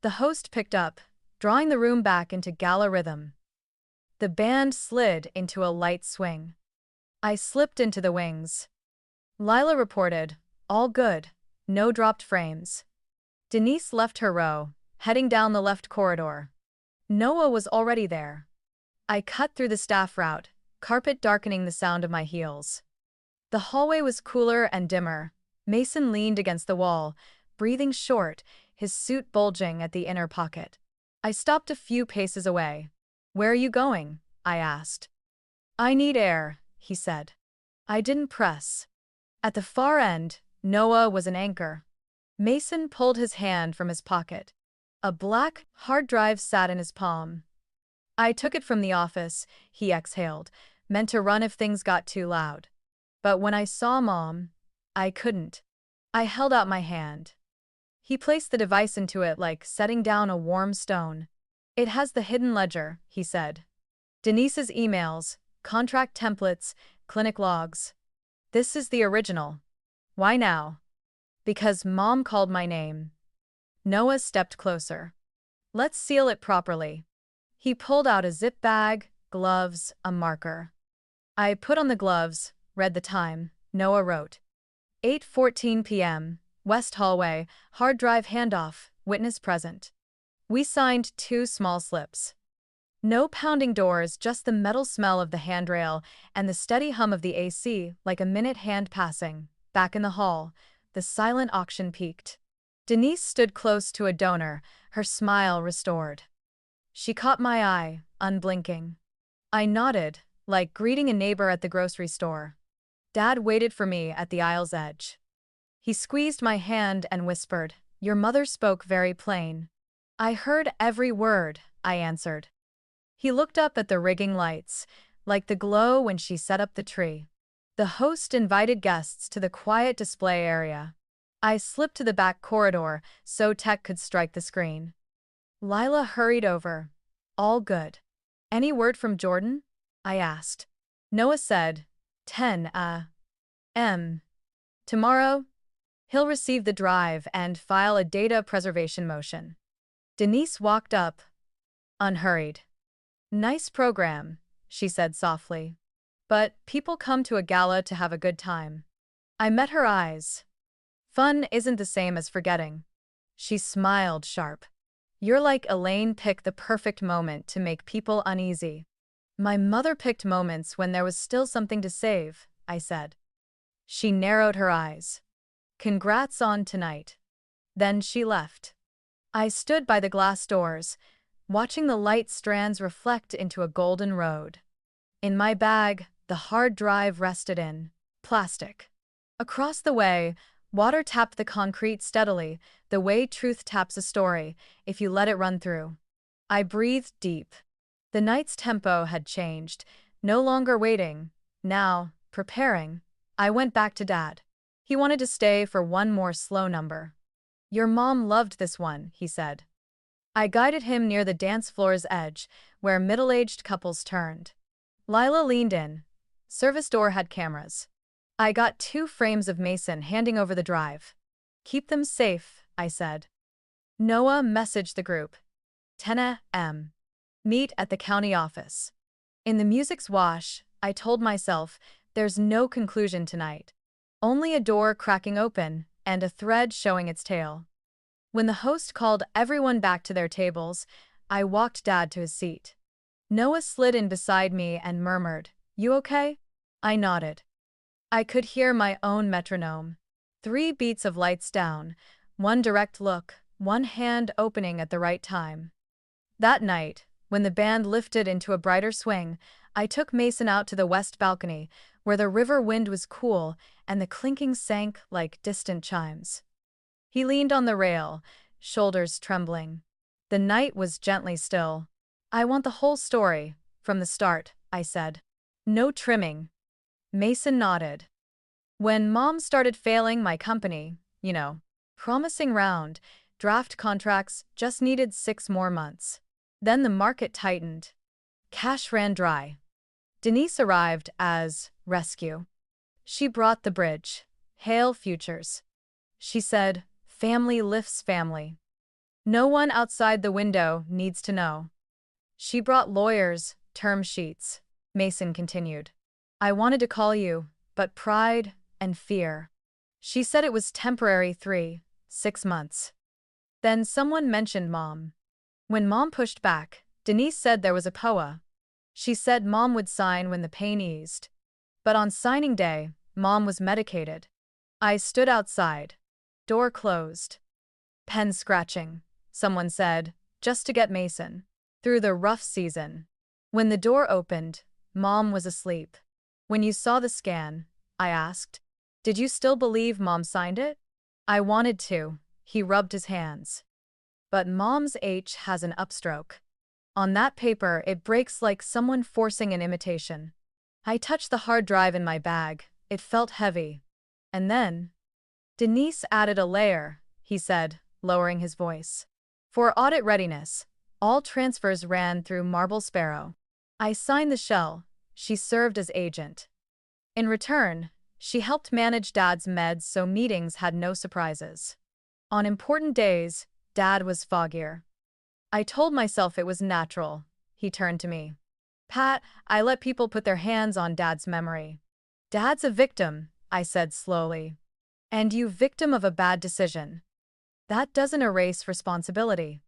The host picked up, drawing the room back into gala rhythm. The band slid into a light swing. I slipped into the wings. Lila reported, "All good, no dropped frames." Denise left her row, heading down the left corridor. Noah was already there. I cut through the staff route, carpet darkening the sound of my heels. The hallway was cooler and dimmer. Mason leaned against the wall, breathing short, his suit bulging at the inner pocket. I stopped a few paces away. "Where are you going?" I asked. "I need air," he said. I didn't press. At the far end, Noah was an anchor. Mason pulled his hand from his pocket. A black hard drive sat in his palm. "I took it from the office," he exhaled, meant to run if things got too loud. But when I saw Mom, I couldn't. I held out my hand. He placed the device into it like setting down a warm stone. "It has the hidden ledger," he said. "Denise's emails, contract templates, clinic logs. This is the original." "Why now?" "Because Mom called my name." Noah stepped closer. "Let's seal it properly." He pulled out a zip bag, gloves, a marker. I put on the gloves, read the time. Noah wrote. 8:14 p.m., West Hallway, hard drive handoff, witness present. We signed 2 small slips. No pounding doors, just the metal smell of the handrail and the steady hum of the AC, like a minute hand passing. Back in the hall, the silent auction peaked. Denise stood close to a donor, her smile restored. She caught my eye, unblinking. I nodded, like greeting a neighbor at the grocery store. Dad waited for me at the aisle's edge. He squeezed my hand and whispered, "Your mother spoke very plain." "I heard every word," I answered. He looked up at the rigging lights, like the glow when she set up the tree. The host invited guests to the quiet display area. I slipped to the back corridor so Tech could strike the screen. Lila hurried over. "All good." "Any word from Jordan?" I asked. Noah said, 10 m. Tomorrow, he'll receive the drive and file a data preservation motion. Denise walked up, unhurried. "Nice program," she said softly. "But people come to a gala to have a good time." I met her eyes. "Fun isn't the same as forgetting." She smiled sharp. "You're like Elaine picked the perfect moment to make people uneasy." "My mother picked moments when there was still something to save," I said. She narrowed her eyes. "Congrats on tonight." Then she left. I stood by the glass doors, watching the light strands reflect into a golden road. In my bag, the hard drive rested in plastic. Across the way, water tapped the concrete steadily, the way truth taps a story, if you let it run through. I breathed deep. The night's tempo had changed, no longer waiting, now, preparing. I went back to Dad. He wanted to stay for one more slow number. "Your mom loved this one," he said. I guided him near the dance floor's edge, where middle-aged couples turned. Lila leaned in. Service door had cameras. I got 2 frames of Mason handing over the drive. "Keep them safe," I said. Noah messaged the group. 10 a.m. Meet at the county office. In the music's wash, I told myself, there's no conclusion tonight. Only a door cracking open and a thread showing its tail. When the host called everyone back to their tables, I walked Dad to his seat. Noah slid in beside me and murmured, "You okay?" I nodded. I could hear my own metronome. 3 beats of lights down, 1 direct look, 1 hand opening at the right time. That night, when the band lifted into a brighter swing, I took Mason out to the west balcony, where the river wind was cool and the clinking sank like distant chimes. He leaned on the rail, shoulders trembling. The night was gently still. "I want the whole story, from the start," I said. "No trimming." Mason nodded. "When Mom started failing my company, promising round, draft contracts just needed 6 more months. Then the market tightened. Cash ran dry. Denise arrived as rescue. She brought the bridge. Hail futures. She said, family lifts family. No one outside the window needs to know. She brought lawyers, term sheets. Mason continued. "I wanted to call you, but pride and fear." She said it was temporary 6 months. Then someone mentioned Mom. When Mom pushed back, Denise said there was a POA. She said Mom would sign when the pain eased. But on signing day, Mom was medicated. I stood outside. Door closed. Pen scratching, someone said, just to get Mason through the rough season. When the door opened, Mom was asleep. "When you saw the scan," I asked, "did you still believe Mom signed it?" "I wanted to." He rubbed his hands. "But Mom's H has an upstroke. On that paper, it breaks like someone forcing an imitation." I touched the hard drive in my bag. It felt heavy. And then, Denise added a layer, he said, lowering his voice. "For audit readiness, all transfers ran through Marble Sparrow. I signed the shell. She served as agent. In return, she helped manage Dad's meds so meetings had no surprises. On important days, Dad was foggier. I told myself it was natural." He turned to me. "Pat, I let people put their hands on Dad's memory." "Dad's a victim," I said slowly. "And you victim of a bad decision. That doesn't erase responsibility."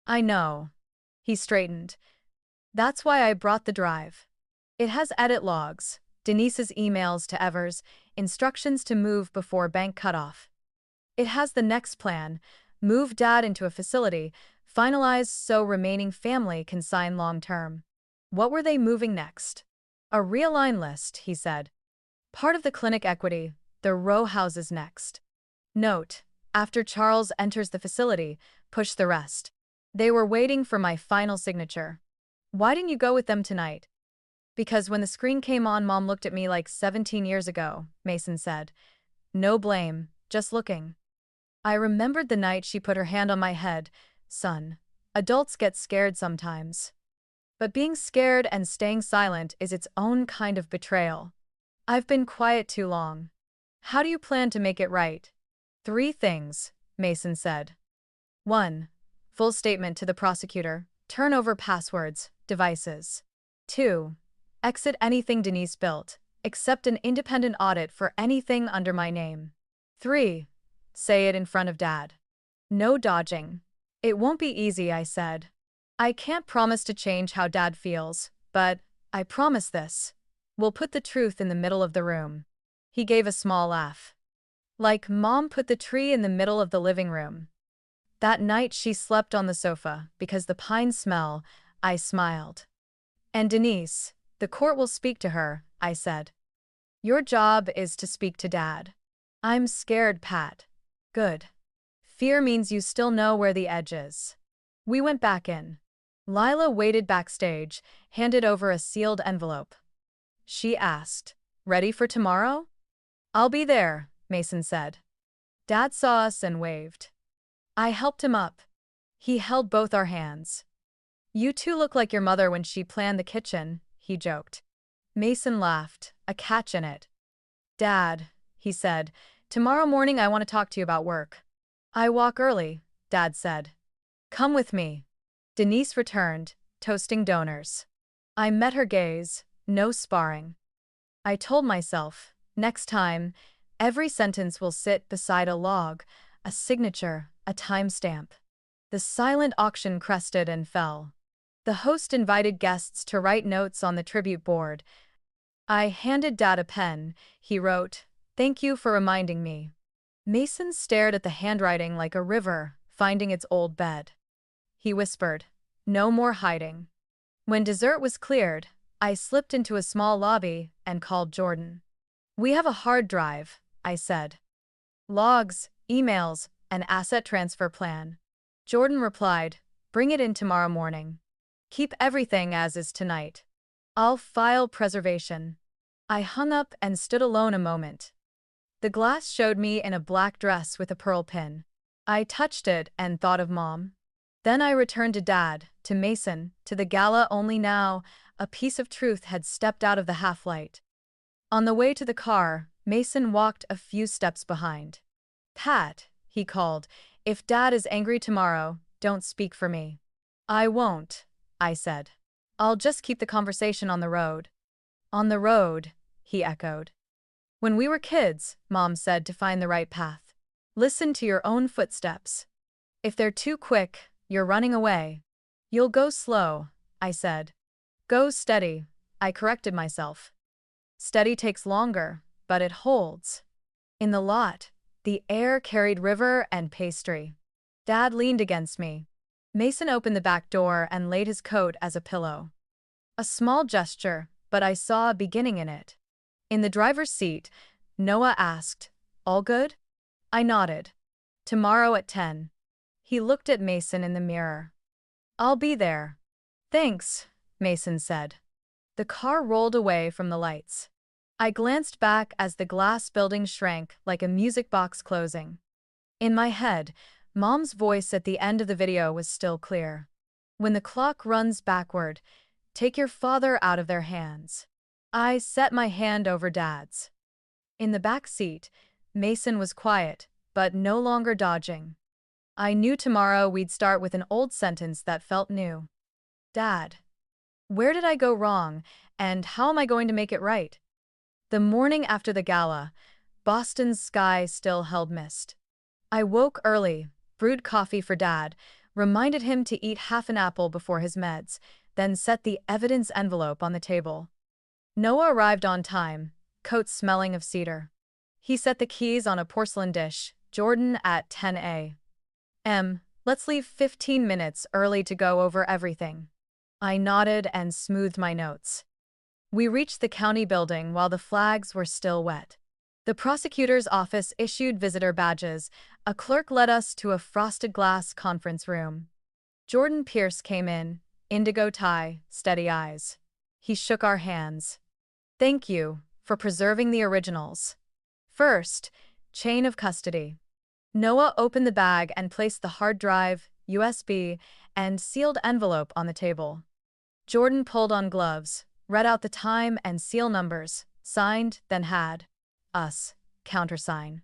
"I know." He straightened. "That's why I brought the drive. It has edit logs, Denise's emails to Evers, instructions to move before bank cutoff. It has the next plan, move Dad into a facility, finalize so remaining family can sign long-term." What were they moving next? "A realign list," he said. "Part of the clinic equity, the row houses next. Note, after Charles enters the facility, push the rest." They were waiting for my final signature. "Why didn't you go with them tonight?" "Because when the screen came on, Mom looked at me like 17 years ago," Mason said. "No blame, just looking." I remembered the night she put her hand on my head. "Son, adults get scared sometimes. But being scared and staying silent is its own kind of betrayal. I've been quiet too long. How do you plan to make it right?" "3 things," Mason said. 1. Full statement to the prosecutor, turn over passwords, devices. 2. Exit anything Denise built, except an independent audit for anything under my name. 3. Say it in front of Dad. No dodging. "It won't be easy," I said. "I can't promise to change how Dad feels, but I promise this. We'll put the truth in the middle of the room." He gave a small laugh. "Like Mom put the tree in the middle of the living room. That night she slept on the sofa because the pine smell." I smiled. "And Denise, the court will speak to her," I said. "Your job is to speak to Dad." "I'm scared, Pat." "Good. Fear means you still know where the edge is." We went back in. Lila waited backstage, handed over a sealed envelope. She asked, "Ready for tomorrow?" "I'll be there," Mason said. Dad saw us and waved. I helped him up. He held both our hands. "You two look like your mother when she planned the kitchen," he joked. Mason laughed, a catch in it. "Dad," he said, "tomorrow morning I want to talk to you about work." "I walk early," Dad said. "Come with me." Denise returned, toasting donors. I met her gaze, no sparring. I told myself, next time, every sentence will sit beside a log, a signature, a timestamp. The silent auction crested and fell. The host invited guests to write notes on the tribute board. I handed Dad a pen. He wrote, "Thank you for reminding me." Mason stared at the handwriting like a river, finding its old bed. He whispered, "No more hiding." When dessert was cleared, I slipped into a small lobby and called Jordan. "We have a hard drive," I said. "Logs, emails, an asset transfer plan." Jordan replied, "Bring it in tomorrow morning. Keep everything as is tonight. I'll file preservation." I hung up and stood alone a moment. The glass showed me in a black dress with a pearl pin. I touched it and thought of Mom. Then I returned to Dad, to Mason, to the gala, only now a piece of truth had stepped out of the half-light. On the way to the car, Mason walked a few steps behind. "Pat," he called, "if Dad is angry tomorrow, don't speak for me." "I won't," I said. "I'll just keep the conversation on the road." "On the road," he echoed. "When we were kids," Mom said, to find the right path, listen to your own footsteps. If they're too quick, you're running away. You'll go slow," I said. "Go steady," I corrected myself. Steady takes longer, but it holds. In the lot, the air carried river and pastry. Dad leaned against me. Mason opened the back door and laid his coat as a pillow. A small gesture, but I saw a beginning in it. In the driver's seat, Noah asked, "All good?" I nodded. "Tomorrow at 10. He looked at Mason in the mirror. "I'll be there." "Thanks," Mason said. The car rolled away from the lights. I glanced back as the glass building shrank like a music box closing. In my head, Mom's voice at the end of the video was still clear. "When the clock runs backward, take your father out of their hands." I set my hand over Dad's. In the back seat, Mason was quiet, but no longer dodging. I knew tomorrow we'd start with an old sentence that felt new. "Dad, where did I go wrong, and how am I going to make it right?" The morning after the gala, Boston's sky still held mist. I woke early, brewed coffee for Dad, reminded him to eat half an apple before his meds, then set the evidence envelope on the table. Noah arrived on time, coat smelling of cedar. He set the keys on a porcelain dish. "Jordan at 10 a.m. Let's leave 15 minutes early to go over everything." I nodded and smoothed my notes. We reached the county building while the flags were still wet. The prosecutor's office issued visitor badges. A clerk led us to a frosted glass conference room. Jordan Pierce came in, indigo tie, steady eyes. He shook our hands. "Thank you for preserving the originals. First, chain of custody." Noah opened the bag and placed the hard drive, USB, and sealed envelope on the table. Jordan pulled on gloves, read out the time and seal numbers, signed, then had us countersign.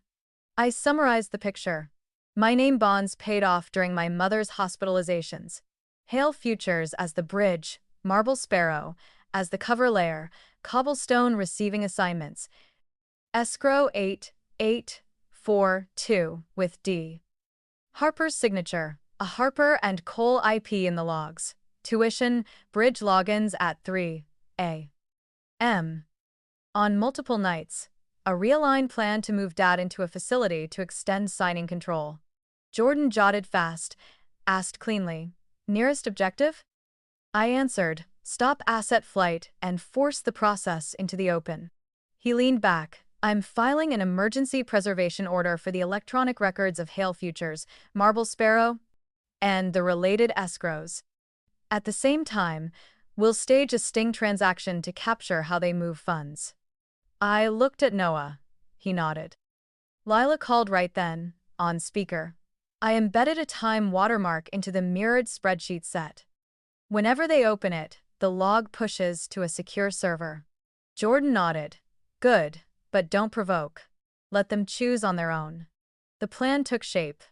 I summarized the picture. My name bonds paid off during my mother's hospitalizations. Hale Futures as the bridge, Marble Sparrow as the cover layer, Cobblestone receiving assignments. Escrow 8842 with D. Harper's signature, a Harper and Cole IP in the logs. Tuition, bridge logins at 3 a.m. On multiple nights, a realigned plan to move Dad into a facility to extend signing control. Jordan jotted fast, asked cleanly, "Nearest objective?" I answered, "Stop asset flight and force the process into the open." He leaned back. "I'm filing an emergency preservation order for the electronic records of Hale Futures, Marble Sparrow, and the related escrows. At the same time, we'll stage a sting transaction to capture how they move funds." I looked at Noah. He nodded. Lila called right then, on speaker. I embedded a time watermark into the mirrored spreadsheet set. Whenever they open it, the log pushes to a secure server. Jordan nodded. "Good, but don't provoke. Let them choose on their own." The plan took shape.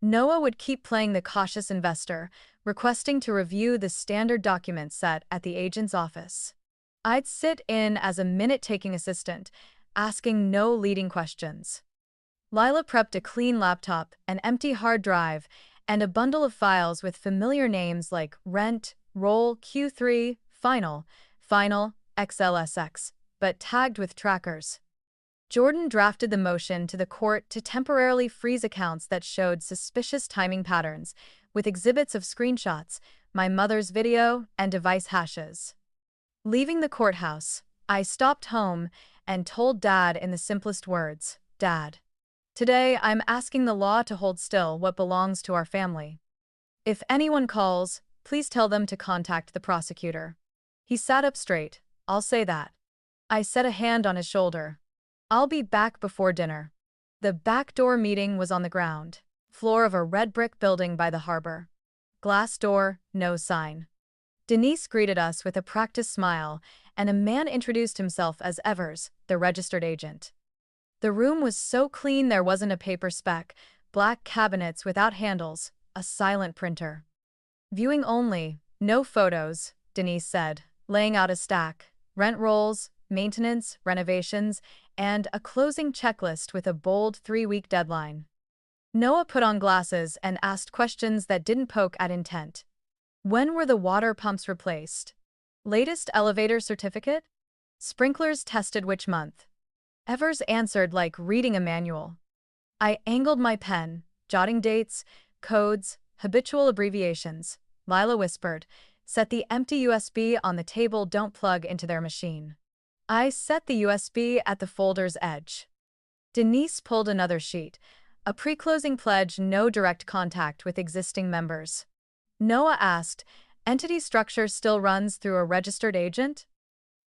Noah would keep playing the cautious investor, requesting to review the standard document set at the agent's office. I'd sit in as a minute-taking assistant, asking no leading questions. Lila prepped a clean laptop, an empty hard drive, and a bundle of files with familiar names like Rent, Roll, Q3, Final, XLSX, but tagged with trackers. Jordan drafted the motion to the court to temporarily freeze accounts that showed suspicious timing patterns, with exhibits of screenshots, my mother's video, and device hashes. Leaving the courthouse, I stopped home and told Dad in the simplest words, Dad, today I'm asking the law to hold still what belongs to our family. If anyone calls, please tell them to contact the prosecutor. He sat up straight. I'll say that. I set a hand on his shoulder. I'll be back before dinner. The backdoor meeting was on the ground floor of a red brick building by the harbor. Glass door, no sign. Denise greeted us with a practiced smile, and a man introduced himself as Evers, the registered agent. The room was so clean there wasn't a paper speck, black cabinets without handles, a silent printer. Viewing only, no photos, Denise said, laying out a stack, rent rolls, maintenance, renovations, and a closing checklist with a bold 3-week deadline. Noah put on glasses and asked questions that didn't poke at intent. When were the water pumps replaced? Latest elevator certificate? Sprinklers tested which month? Evers answered like reading a manual. I angled my pen, jotting dates, codes, habitual abbreviations. Lila whispered, set the empty USB on the table, don't plug into their machine. I set the USB at the folder's edge. Denise pulled another sheet, a pre-closing pledge, no direct contact with existing members. Noah asked, entity structure still runs through a registered agent?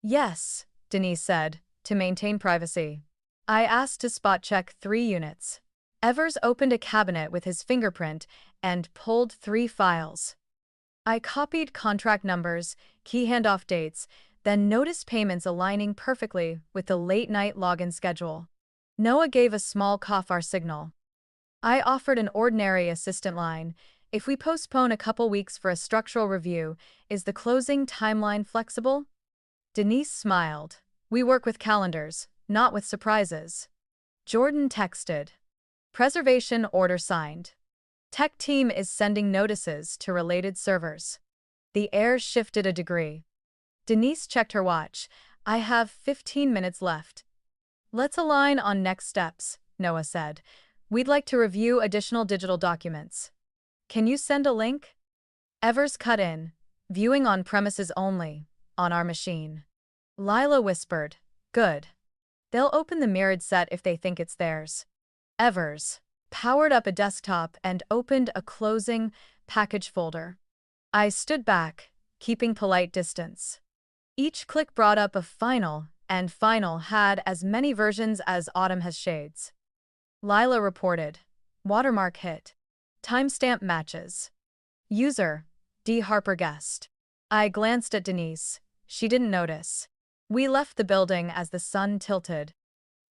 Yes, Denise said, to maintain privacy. I asked to spot check 3 units. Evers opened a cabinet with his fingerprint and pulled 3 files. I copied contract numbers, key handoff dates, then noticed payments aligning perfectly with the late-night login schedule. Noah gave a small cough, our signal. I offered an ordinary assistant line. If we postpone a couple weeks for a structural review, is the closing timeline flexible? Denise smiled. We work with calendars, not with surprises. Jordan texted. Preservation order signed. Tech team is sending notices to related servers. The air shifted a degree. Denise checked her watch. I have 15 minutes left. Let's align on next steps, Noah said. We'd like to review additional digital documents. Can you send a link? Evers cut in. Viewing on premises only, on our machine. Lila whispered. Good. They'll open the mirrored set if they think it's theirs. Evers powered up a desktop and opened a closing package folder. I stood back, keeping polite distance. Each click brought up a final, and final had as many versions as autumn has shades. Lila reported. Watermark hit. Timestamp matches. User, D. Harper guest. I glanced at Denise. She didn't notice. We left the building as the sun tilted.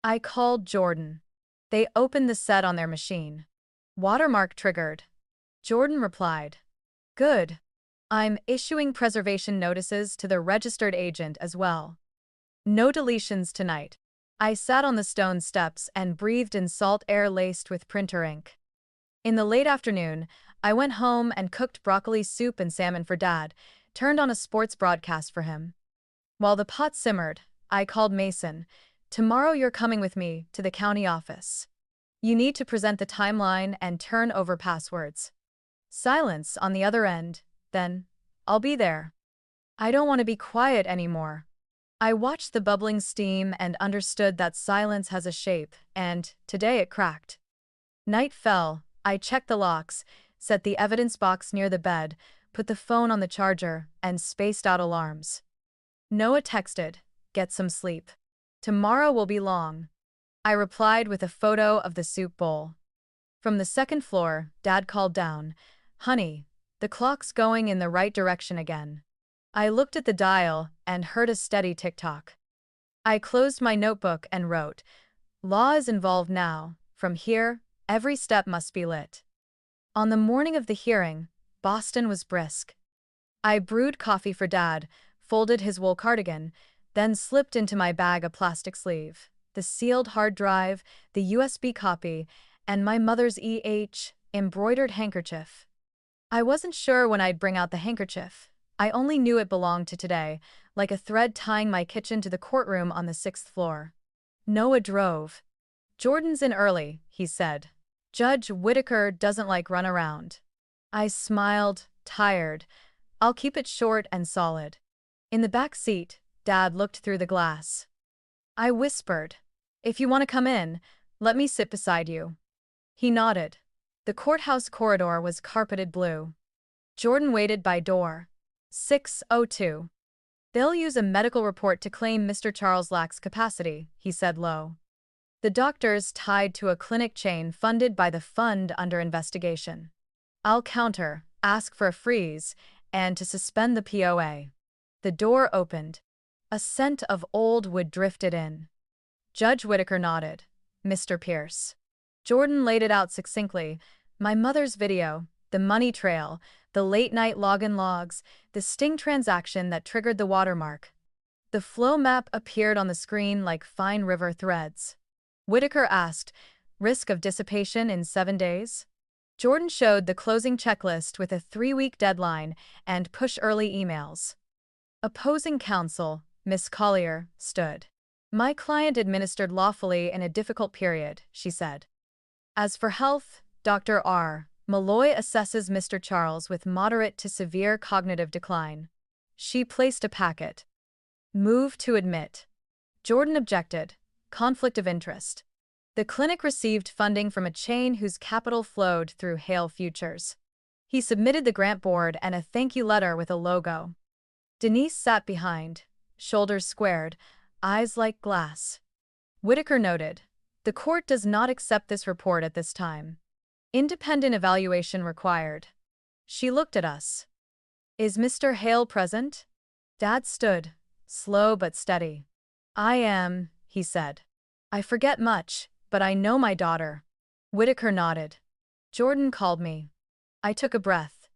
I called Jordan. They opened the set on their machine. Watermark triggered. Jordan replied. Good. I'm issuing preservation notices to the registered agent as well. No deletions tonight. I sat on the stone steps and breathed in salt air laced with printer ink. In the late afternoon, I went home and cooked broccoli soup and salmon for Dad, turned on a sports broadcast for him. While the pot simmered, I called Mason. Tomorrow you're coming with me to the county office. You need to present the timeline and turn over passwords. Silence on the other end. Then, I'll be there. I don't want to be quiet anymore. I watched the bubbling steam and understood that silence has a shape, and today it cracked. Night fell. I checked the locks, set the evidence box near the bed, put the phone on the charger, and spaced out alarms. Noah texted, get some sleep. Tomorrow will be long. I replied with a photo of the soup bowl. From the second floor, Dad called down, Honey, the clock's going in the right direction again. I looked at the dial and heard a steady tick-tock. I closed my notebook and wrote, Law is involved now. From here, every step must be lit. On the morning of the hearing, Boston was brisk. I brewed coffee for Dad, folded his wool cardigan, then slipped into my bag a plastic sleeve, the sealed hard drive, the USB copy, and my mother's embroidered handkerchief. I wasn't sure when I'd bring out the handkerchief. I only knew it belonged to today, like a thread tying my kitchen to the courtroom on the 6th floor. Noah drove. Jordan's in early, he said. Judge Whitaker doesn't like runaround. I smiled, tired. I'll keep it short and solid. In the back seat, Dad looked through the glass. I whispered, "If you want to come in, let me sit beside you." He nodded. The courthouse corridor was carpeted blue. Jordan waited by door 602. "They'll use a medical report to claim Mr. Charles lacks capacity," he said low. "The doctor's tied to a clinic chain funded by the fund under investigation. I'll counter, ask for a freeze, and to suspend the POA." The door opened. A scent of old wood drifted in. Judge Whitaker nodded. "Mr. Pierce." Jordan laid it out succinctly. My mother's video, the money trail, the late-night login logs, the sting transaction that triggered the watermark. The flow map appeared on the screen like fine river threads. Whitaker asked, "Risk of dissipation in 7 days?" Jordan showed the closing checklist with a 3-week deadline and push-early emails. Opposing counsel, Miss Collier, stood. "My client administered lawfully in a difficult period," she said. "As for health, Dr. R. Malloy assesses Mr. Charles with moderate to severe cognitive decline." She placed a packet. "Move to admit." Jordan objected. Conflict of interest. The clinic received funding from a chain whose capital flowed through Hale Futures. He submitted the grant board and a thank you letter with a logo. Denise sat behind, shoulders squared, eyes like glass. Whitaker noted, "The court does not accept this report at this time. Independent evaluation required." She looked at us. "Is Mr. Hale present?" Dad stood, slow but steady. "I am," he said. "I forget much, but I know my daughter." Whitaker nodded. Jordan called me. I took a breath.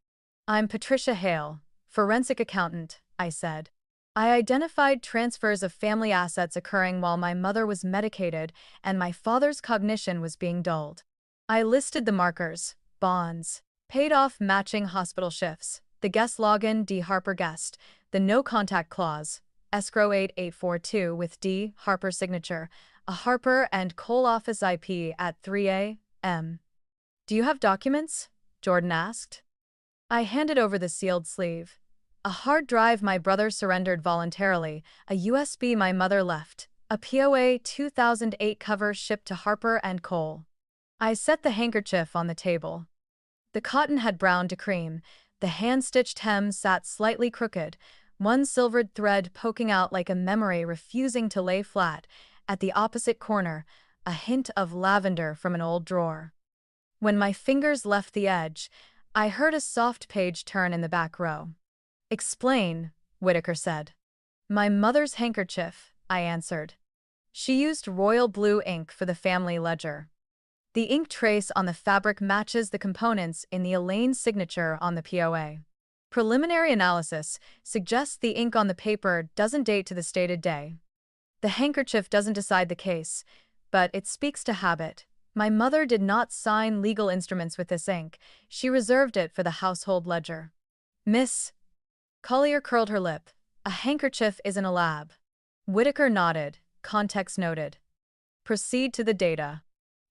"I'm Patricia Hale, forensic accountant," I said. "I identified transfers of family assets occurring while my mother was medicated and my father's cognition was being dulled. I listed the markers, bonds, paid-off matching hospital shifts, the guest login D. Harper guest, the no-contact clause, escrow 8842 with D. Harper signature, a Harper and Cole office IP at 3 a.m. "Do you have documents?" Jordan asked. I handed over the sealed sleeve. A hard drive my brother surrendered voluntarily, a USB my mother left, a POA 2008 cover shipped to Harper and Cole. I set the handkerchief on the table. The cotton had browned to cream, the hand-stitched hem sat slightly crooked, one silvered thread poking out like a memory refusing to lay flat. At the opposite corner, a hint of lavender from an old drawer. When my fingers left the edge, I heard a soft page turn in the back row. "Explain," Whitaker said. "My mother's handkerchief," I answered. "She used royal blue ink for the family ledger. The ink trace on the fabric matches the components in the Elaine's signature on the POA. Preliminary analysis suggests the ink on the paper doesn't date to the stated day. The handkerchief doesn't decide the case, but it speaks to habit. My mother did not sign legal instruments with this ink. She reserved it for the household ledger." "Miss..." Collier curled her lip. "A handkerchief isn't a lab." Whitaker nodded, context noted. "Proceed to the data."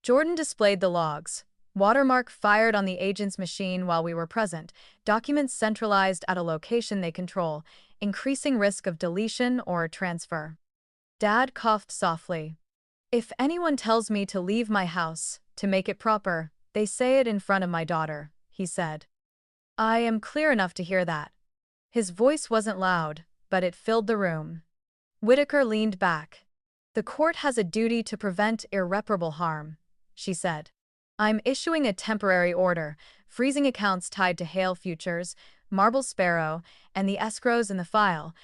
Jordan displayed the logs. Watermark fired on the agent's machine while we were present, documents centralized at a location they control, increasing risk of deletion or transfer. Dad coughed softly. "If anyone tells me to leave my house, to make it proper, they say it in front of my daughter," he said. I am clear enough to hear that. His voice wasn't loud, but it filled the room. Whitaker leaned back. "The court has a duty to prevent irreparable harm," she said. "I'm issuing a temporary order, freezing accounts tied to Hale Futures, Marble Sparrow, and the escrows in the file,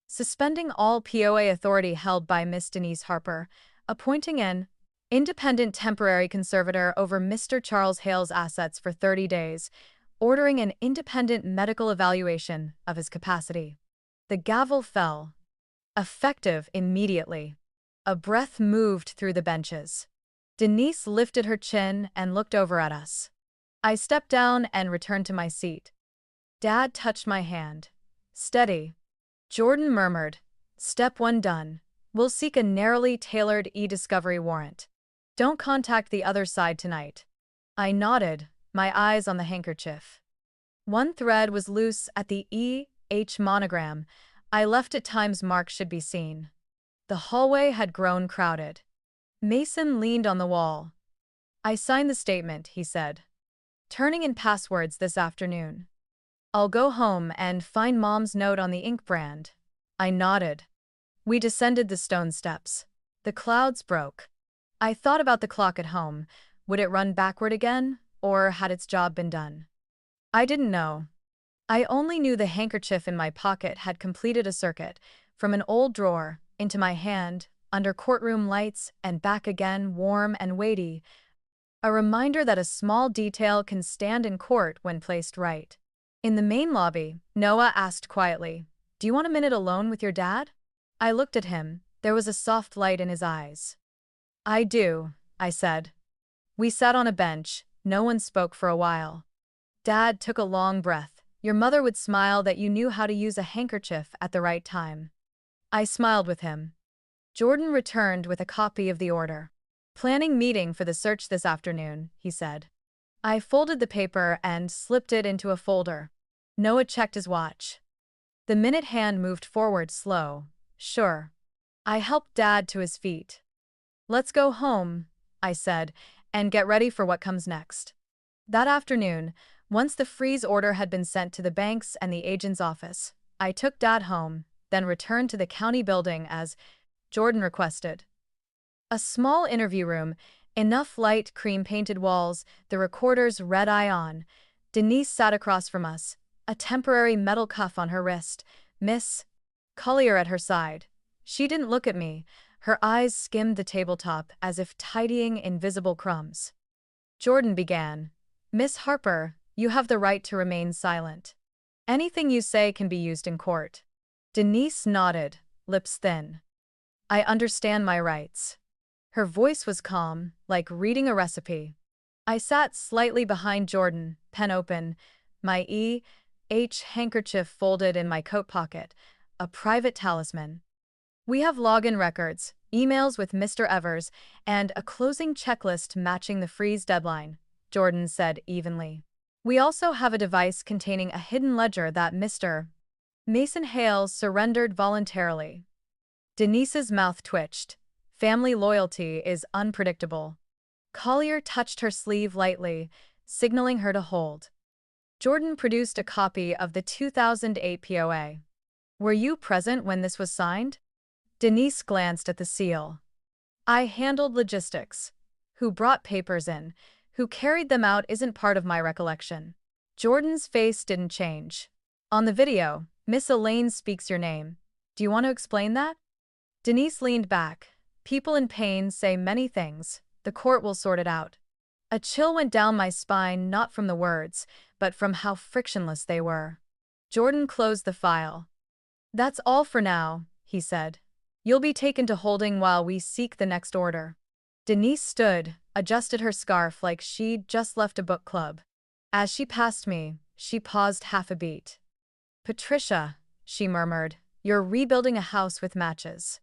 suspending all POA authority held by Miss Denise Harper, appointing an independent temporary conservator over Mr. Charles Hale's assets for 30 days, ordering an independent medical evaluation of his capacity." The gavel fell. Effective immediately. A breath moved through the benches. Denise lifted her chin and looked over at us. I stepped down and returned to my seat. Dad touched my hand. "Steady." Jordan murmured, "Step 1 done. We'll seek a narrowly tailored e-discovery warrant. Don't contact the other side tonight." I nodded, my eyes on the handkerchief. One thread was loose at the E.H. monogram. I left at times marks should be seen. The hallway had grown crowded. Mason leaned on the wall. I signed the statement, he said. Turning in passwords this afternoon. I'll go home and find Mom's note on the ink brand. I nodded. We descended the stone steps. The clouds broke. I thought about the clock at home. Would it run backward again, or had its job been done? I didn't know. I only knew the handkerchief in my pocket had completed a circuit, from an old drawer, into my hand, under courtroom lights, and back again, warm and weighty. A reminder that a small detail can stand in court when placed right. In the main lobby, Noah asked quietly, "Do you want a minute alone with your dad?" I looked at him. There was a soft light in his eyes. "I do," I said. We sat on a bench. No one spoke for a while. Dad took a long breath. Your mother would smile that you knew how to use a handkerchief at the right time. I smiled with him. Jordan returned with a copy of the order. "Planning meeting for the search this afternoon," he said. I folded the paper and slipped it into a folder. Noah checked his watch. The minute hand moved forward slow. Sure. I helped Dad to his feet. "Let's go home," I said, "and get ready for what comes next." That afternoon, once the freeze order had been sent to the bank's and the agent's office, I took Dad home, then returned to the county building as Jordan requested. A small interview room, enough light, cream-painted walls, the recorder's red eye on. Denise sat across from us, a temporary metal cuff on her wrist, Miss Collier at her side. She didn't look at me. Her eyes skimmed the tabletop as if tidying invisible crumbs. Jordan began. "Miss Harper, you have the right to remain silent. Anything you say can be used in court." Denise nodded, lips thin. "I understand my rights." Her voice was calm, like reading a recipe. I sat slightly behind Jordan, pen open, my handkerchief folded in my coat pocket, a private talisman. "We have login records, emails with Mr. Evers, and a closing checklist matching the freeze deadline," Jordan said evenly. "We also have a device containing a hidden ledger that Mr. Mason Hales surrendered voluntarily." Denise's mouth twitched. Family loyalty is unpredictable. Collier touched her sleeve lightly, signaling her to hold. Jordan produced a copy of the 2008 POA. "Were you present when this was signed?" Denise glanced at the seal. "I handled logistics. Who brought papers in, who carried them out isn't part of my recollection." Jordan's face didn't change. "On the video, Miss Elaine speaks your name. Do you want to explain that?" Denise leaned back. "People in pain say many things. The court will sort it out." A chill went down my spine, not from the words, but from how frictionless they were. Jordan closed the file. "That's all for now," he said. "You'll be taken to holding while we seek the next order." Denise stood, adjusted her scarf like she'd just left a book club. As she passed me, she paused half a beat. "Patricia," she murmured, "you're rebuilding a house with matches.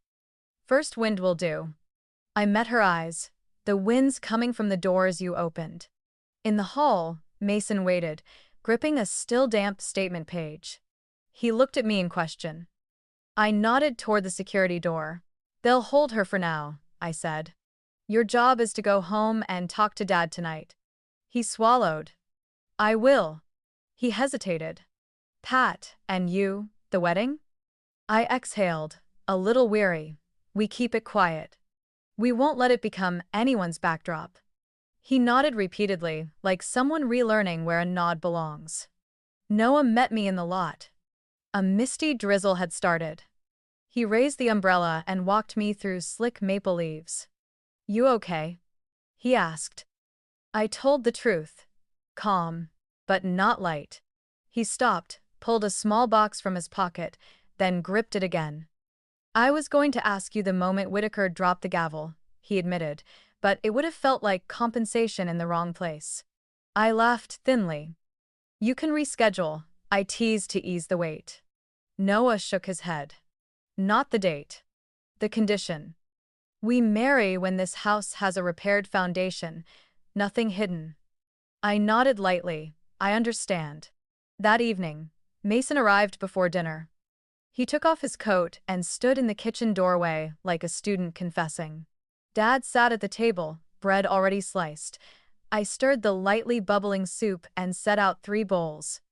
First wind will do." I met her eyes. "The wind's coming from the doors you opened." In the hall, Mason waited, gripping a still damp statement page. He looked at me in question. I nodded toward the security door. "They'll hold her for now," I said. "Your job is to go home and talk to Dad tonight." He swallowed. "I will." He hesitated. "Pat, and you, the wedding?" I exhaled, a little weary. "We keep it quiet. We won't let it become anyone's backdrop." He nodded repeatedly, like someone relearning where a nod belongs. Noah met me in the lot. A misty drizzle had started. He raised the umbrella and walked me through slick maple leaves. "You okay?" he asked. I told the truth. Calm, but not light. He stopped, pulled a small box from his pocket, then gripped it again. "I was going to ask you the moment Whitaker dropped the gavel," he admitted, "but it would have felt like compensation in the wrong place." I laughed thinly. "You can reschedule," I teased to ease the weight. Noah shook his head. "Not the date. The condition. We marry when this house has a repaired foundation, nothing hidden." I nodded lightly. "I understand." That evening, Mason arrived before dinner. He took off his coat and stood in the kitchen doorway like a student confessing. Dad sat at the table, bread already sliced. I stirred the lightly bubbling soup and set out 3 bowls.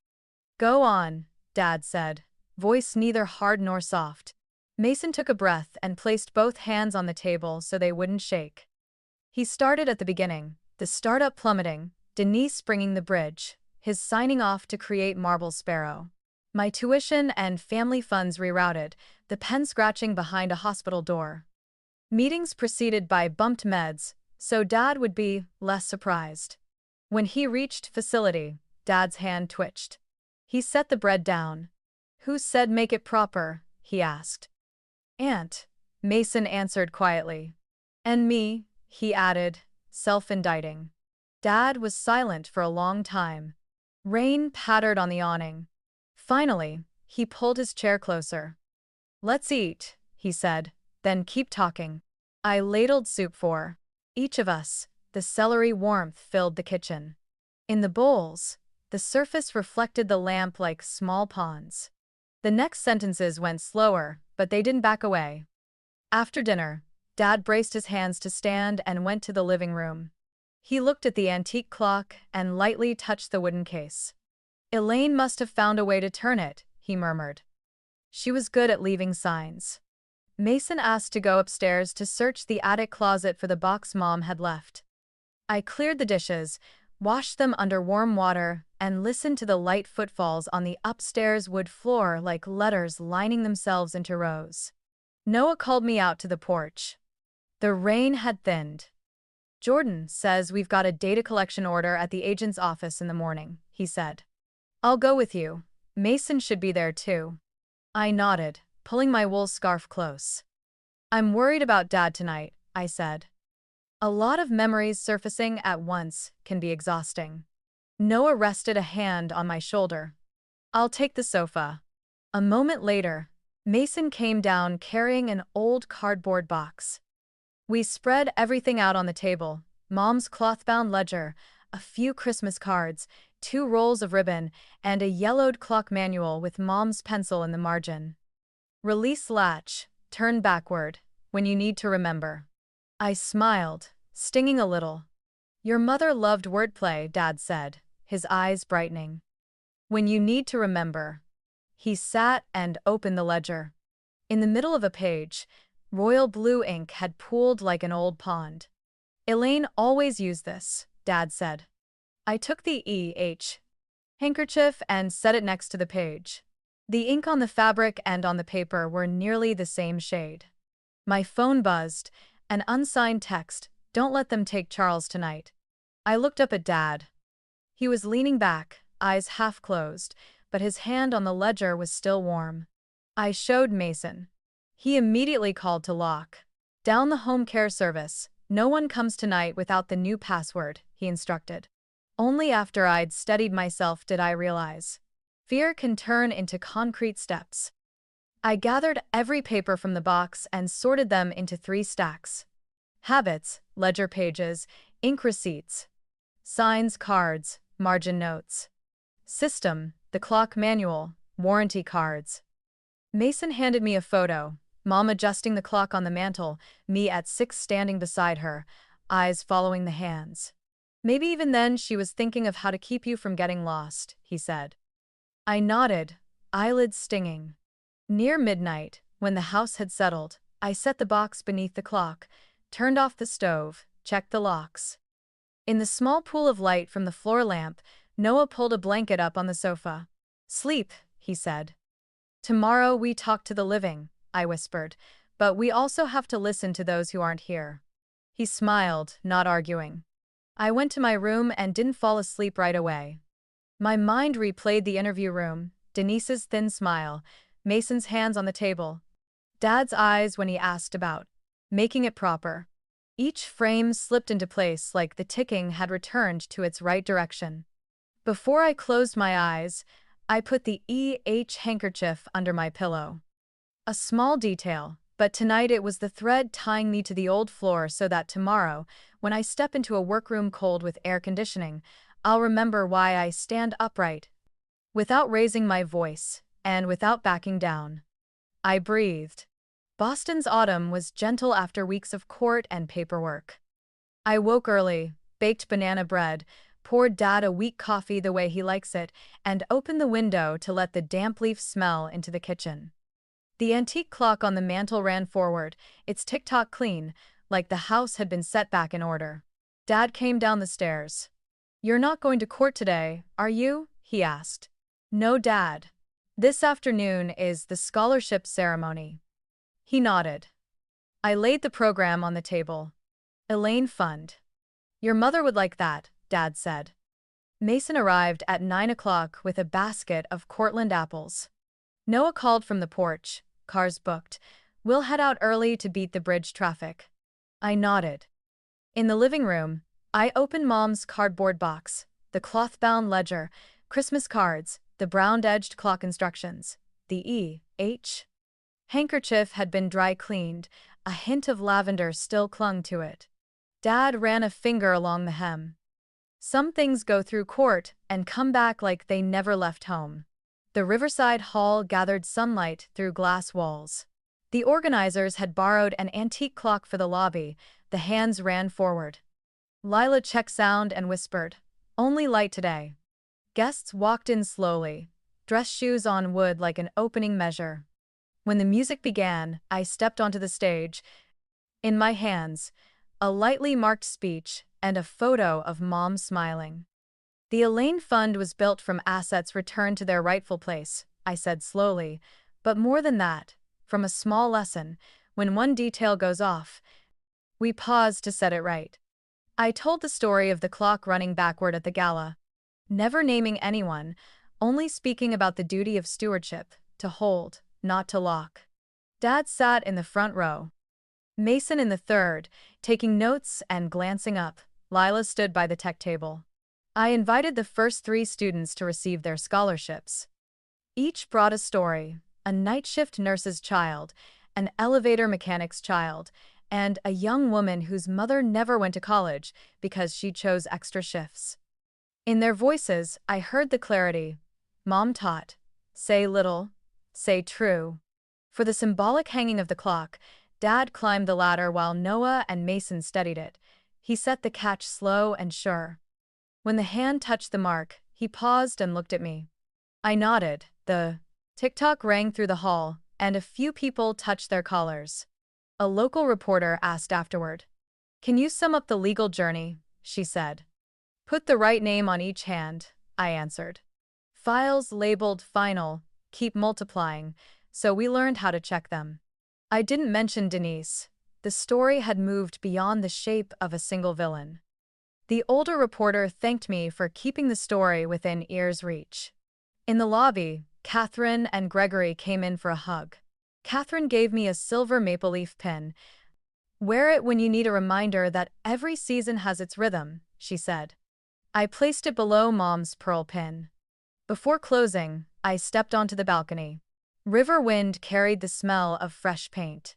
"Go on," Dad said, voice neither hard nor soft. Mason took a breath and placed both hands on the table so they wouldn't shake. He started at the beginning, the startup plummeting, Denise bringing the bridge, his signing off to create Marble Sparrow. My tuition and family funds rerouted, the pen scratching behind a hospital door. Meetings preceded by bumped meds, so Dad would be less surprised. When he reached facility, Dad's hand twitched. He set the bread down. "Who said make it proper?" he asked. "Aunt," Mason answered quietly. "And me," he added, self-indicting. Dad was silent for a long time. Rain pattered on the awning. Finally, he pulled his chair closer. "Let's eat," he said, "then keep talking." I ladled soup for each of us. The celery warmth filled the kitchen. In the bowls, the surface reflected the lamp like small ponds. The next sentences went slower, but they didn't back away. After dinner, Dad braced his hands to stand and went to the living room. He looked at the antique clock and lightly touched the wooden case. "Elaine must have found a way to turn it," he murmured. "She was good at leaving signs." Mason asked to go upstairs to search the attic closet for the box Mom had left. I cleared the dishes, washed them under warm water, and listened to the light footfalls on the upstairs wood floor like letters lining themselves into rows. Noah called me out to the porch. The rain had thinned. "Jordan says we've got a data collection order at the agent's office in the morning," he said. "I'll go with you. Mason should be there too." I nodded, pulling my wool scarf close. "I'm worried about Dad tonight," I said. A lot of memories surfacing at once can be exhausting. Noah rested a hand on my shoulder. "I'll take the sofa." A moment later, Mason came down carrying an old cardboard box. We spread everything out on the table: Mom's cloth-bound ledger, a few Christmas cards, 2 rolls of ribbon, and a yellowed clock manual with Mom's pencil in the margin. "Release latch, turn backward, when you need to remember." I smiled, stinging a little. "Your mother loved wordplay," Dad said, his eyes brightening. "When you need to remember." He sat and opened the ledger. In the middle of a page, royal blue ink had pooled like an old pond. "Elaine always used this," Dad said. I took the handkerchief and set it next to the page. The ink on the fabric and on the paper were nearly the same shade. My phone buzzed, an unsigned text: "Don't let them take Charles tonight." I looked up at Dad. He was leaning back, eyes half closed, but his hand on the ledger was still warm. I showed Mason. He immediately called to Locke. "Down the home care service. No one comes tonight without the new password," he instructed. Only after I'd steadied myself did I realize. Fear can turn into concrete steps. I gathered every paper from the box and sorted them into 3 stacks. Habits, ledger pages, ink receipts. Signs, cards, margin notes. System, the clock manual, warranty cards. Mason handed me a photo: Mom adjusting the clock on the mantel, me at 6 standing beside her, eyes following the hands. "Maybe even then she was thinking of how to keep you from getting lost," he said. I nodded, eyelids stinging. Near midnight, when the house had settled, I set the box beneath the clock, turned off the stove, checked the locks. In the small pool of light from the floor lamp, Noah pulled a blanket up on the sofa. "Sleep," he said. "Tomorrow we talk to the living," I whispered, "but we also have to listen to those who aren't here." He smiled, not arguing. I went to my room and didn't fall asleep right away. My mind replayed the interview room, Denise's thin smile, Mason's hands on the table, Dad's eyes when he asked about making it proper. Each frame slipped into place like the ticking had returned to its right direction. Before I closed my eyes, I put the handkerchief under my pillow. A small detail, but tonight it was the thread tying me to the old floor so that tomorrow, when I step into a workroom cold with air conditioning, I'll remember why I stand upright, without raising my voice, and without backing down. I breathed. Boston's autumn was gentle after weeks of court and paperwork. I woke early, baked banana bread, poured Dad a weak coffee the way he likes it, and opened the window to let the damp leaf smell into the kitchen. The antique clock on the mantel ran forward, its tick-tock clean, like the house had been set back in order. Dad came down the stairs. "You're not going to court today, are you?" he asked. "No, Dad. This afternoon is the scholarship ceremony." He nodded. I laid the program on the table. Elaine Fund. "Your mother would like that," Dad said. Mason arrived at 9 o'clock with a basket of Cortland apples. Noah called from the porch. "Cars booked. We'll head out early to beat the bridge traffic." I nodded. In the living room, I opened Mom's cardboard box, the cloth-bound ledger, Christmas cards, the brown-edged clock instructions. The E.H. handkerchief had been dry-cleaned, a hint of lavender still clung to it. Dad ran a finger along the hem. "Some things go through court and come back like they never left home." The Riverside Hall gathered sunlight through glass walls. The organizers had borrowed an antique clock for the lobby. The hands ran forward. Lila checked sound and whispered, "Only light today." Guests walked in slowly, dress shoes on wood like an opening measure. When the music began, I stepped onto the stage. In my hands, a lightly marked speech and a photo of Mom smiling. "The Elaine Fund was built from assets returned to their rightful place," I said slowly, "but more than that, from a small lesson. When one detail goes off, we pause to set it right." I told the story of the clock running backward at the gala, never naming anyone, only speaking about the duty of stewardship, to hold, not to lock. Dad sat in the front row. Mason in the third, taking notes and glancing up. Lila stood by the tech table. I invited the first 3 students to receive their scholarships. Each brought a story: a night shift nurse's child, an elevator mechanic's child, and a young woman whose mother never went to college because she chose extra shifts. In their voices, I heard the clarity. Mom taught, "Say little, say true." For the symbolic hanging of the clock, Dad climbed the ladder while Noah and Mason studied it. He set the catch slow and sure. When the hand touched the mark, he paused and looked at me. I nodded. The tick-tock rang through the hall, and a few people touched their collars. A local reporter asked afterward, "Can you sum up the legal journey?" she said. "Put the right name on each hand," I answered. "Files labeled final keep multiplying, so we learned how to check them." I didn't mention Denise. The story had moved beyond the shape of a single villain. The older reporter thanked me for keeping the story within ear's reach. In the lobby, Catherine and Gregory came in for a hug. Catherine gave me a silver maple leaf pin. "Wear it when you need a reminder that every season has its rhythm," she said. I placed it below Mom's pearl pin. Before closing, I stepped onto the balcony. River wind carried the smell of fresh paint.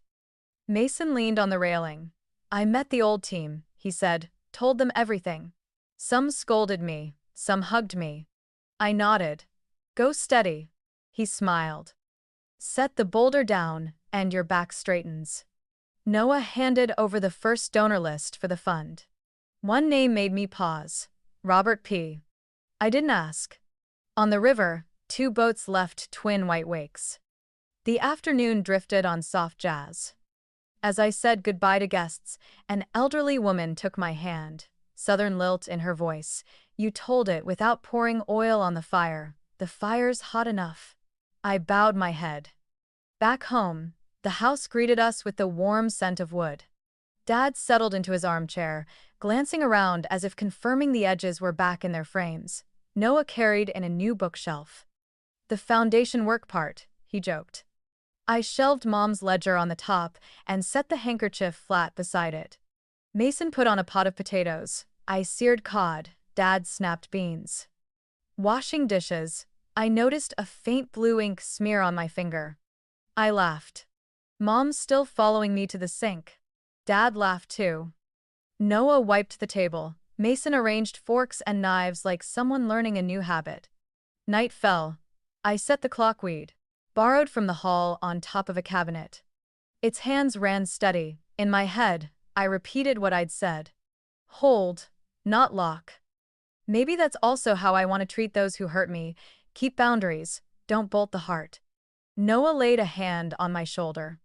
Mason leaned on the railing. "I met the old team," he said, "told them everything. Some scolded me, some hugged me." I nodded. "Go steady." He smiled. "Set the boulder down, and your back straightens." Noah handed over the first donor list for the fund. One name made me pause. Robert P. I didn't ask. On the river, 2 boats left twin white wakes. The afternoon drifted on soft jazz. As I said goodbye to guests, an elderly woman took my hand, southern lilt in her voice. "You told it without pouring oil on the fire. The fire's hot enough." I bowed my head. Back home, the house greeted us with the warm scent of wood. Dad settled into his armchair, glancing around as if confirming the edges were back in their frames. Noah carried in a new bookshelf. "The foundation work part," he joked. I shelved Mom's ledger on the top and set the handkerchief flat beside it. Mason put on a pot of potatoes. I seared cod. Dad snapped beans. Washing dishes, I noticed a faint blue ink smear on my finger. I laughed. Mom's still following me to the sink. Dad laughed too. Noah wiped the table. Mason arranged forks and knives like someone learning a new habit. Night fell. I set the clock weed. borrowed from the hall on top of a cabinet. Its hands ran steady. In my head, I repeated what I'd said. Hold, not lock. Maybe that's also how I want to treat those who hurt me. Keep boundaries, don't bolt the heart. Noah laid a hand on my shoulder.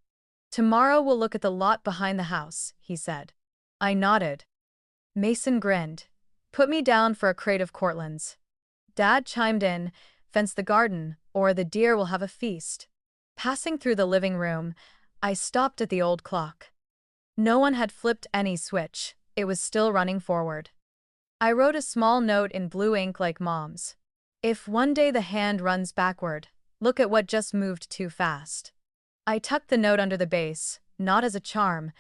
Tomorrow we'll look at the lot behind the house, he said. I nodded. Mason grinned. Put me down for a crate of Cortlands. Dad chimed in, fence the garden, or the deer will have a feast. Passing through the living room, I stopped at the old clock. No one had flipped any switch, it was still running forward. I wrote a small note in blue ink like Mom's. If one day the hand runs backward, look at what just moved too fast. I tucked the note under the base, not as a charm,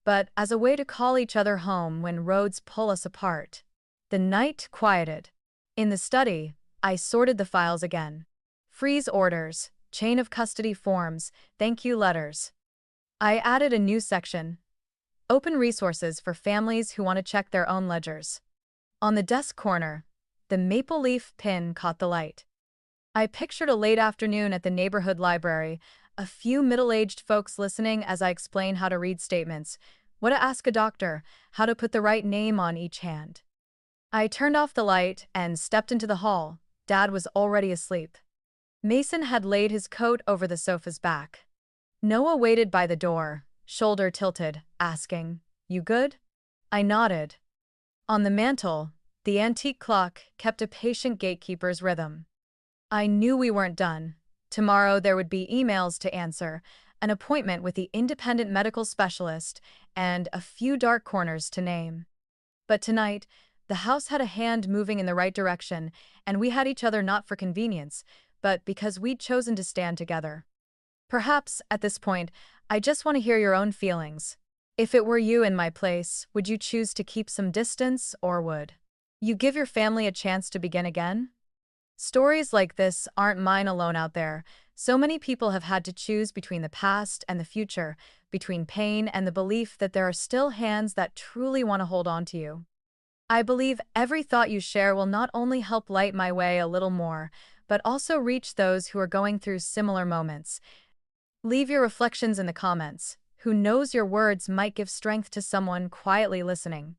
but as a way to call each other home when roads pull us apart. The night quieted. In the study, I sorted the files again. Freeze orders, chain of custody forms, thank you letters. I added a new section. Open resources for families who want to check their own ledgers. On the desk corner, the maple leaf pin caught the light. I pictured a late afternoon at the neighborhood library, a few middle-aged folks listening as I explain how to read statements, what to ask a doctor, how to put the right name on each hand. I turned off the light and stepped into the hall. Dad was already asleep. Mason had laid his coat over the sofa's back. Noah waited by the door, shoulder tilted, asking, "You good?" I nodded. On the mantel, the antique clock kept a patient gatekeeper's rhythm. I knew we weren't done. Tomorrow there would be emails to answer, an appointment with the independent medical specialist, and a few dark corners to name. But tonight, the house had a hand moving in the right direction, and we had each other not for convenience, but because we'd chosen to stand together. Perhaps, at this point, I just want to hear your own feelings. If it were you in my place, would you choose to keep some distance, or would you give your family a chance to begin again? Stories like this aren't mine alone out there. So many people have had to choose between the past and the future, between pain and the belief that there are still hands that truly want to hold on to you. I believe every thought you share will not only help light my way a little more, but also reach those who are going through similar moments. Leave your reflections in the comments. Who knows, your words might give strength to someone quietly listening.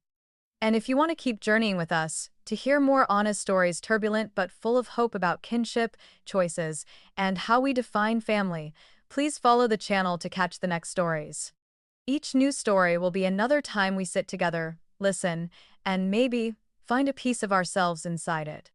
And if you want to keep journeying with us, to hear more honest stories, turbulent but full of hope about kinship, choices, and how we define family, please follow the channel to catch the next stories. Each new story will be another time we sit together, listen, and maybe find a piece of ourselves inside it.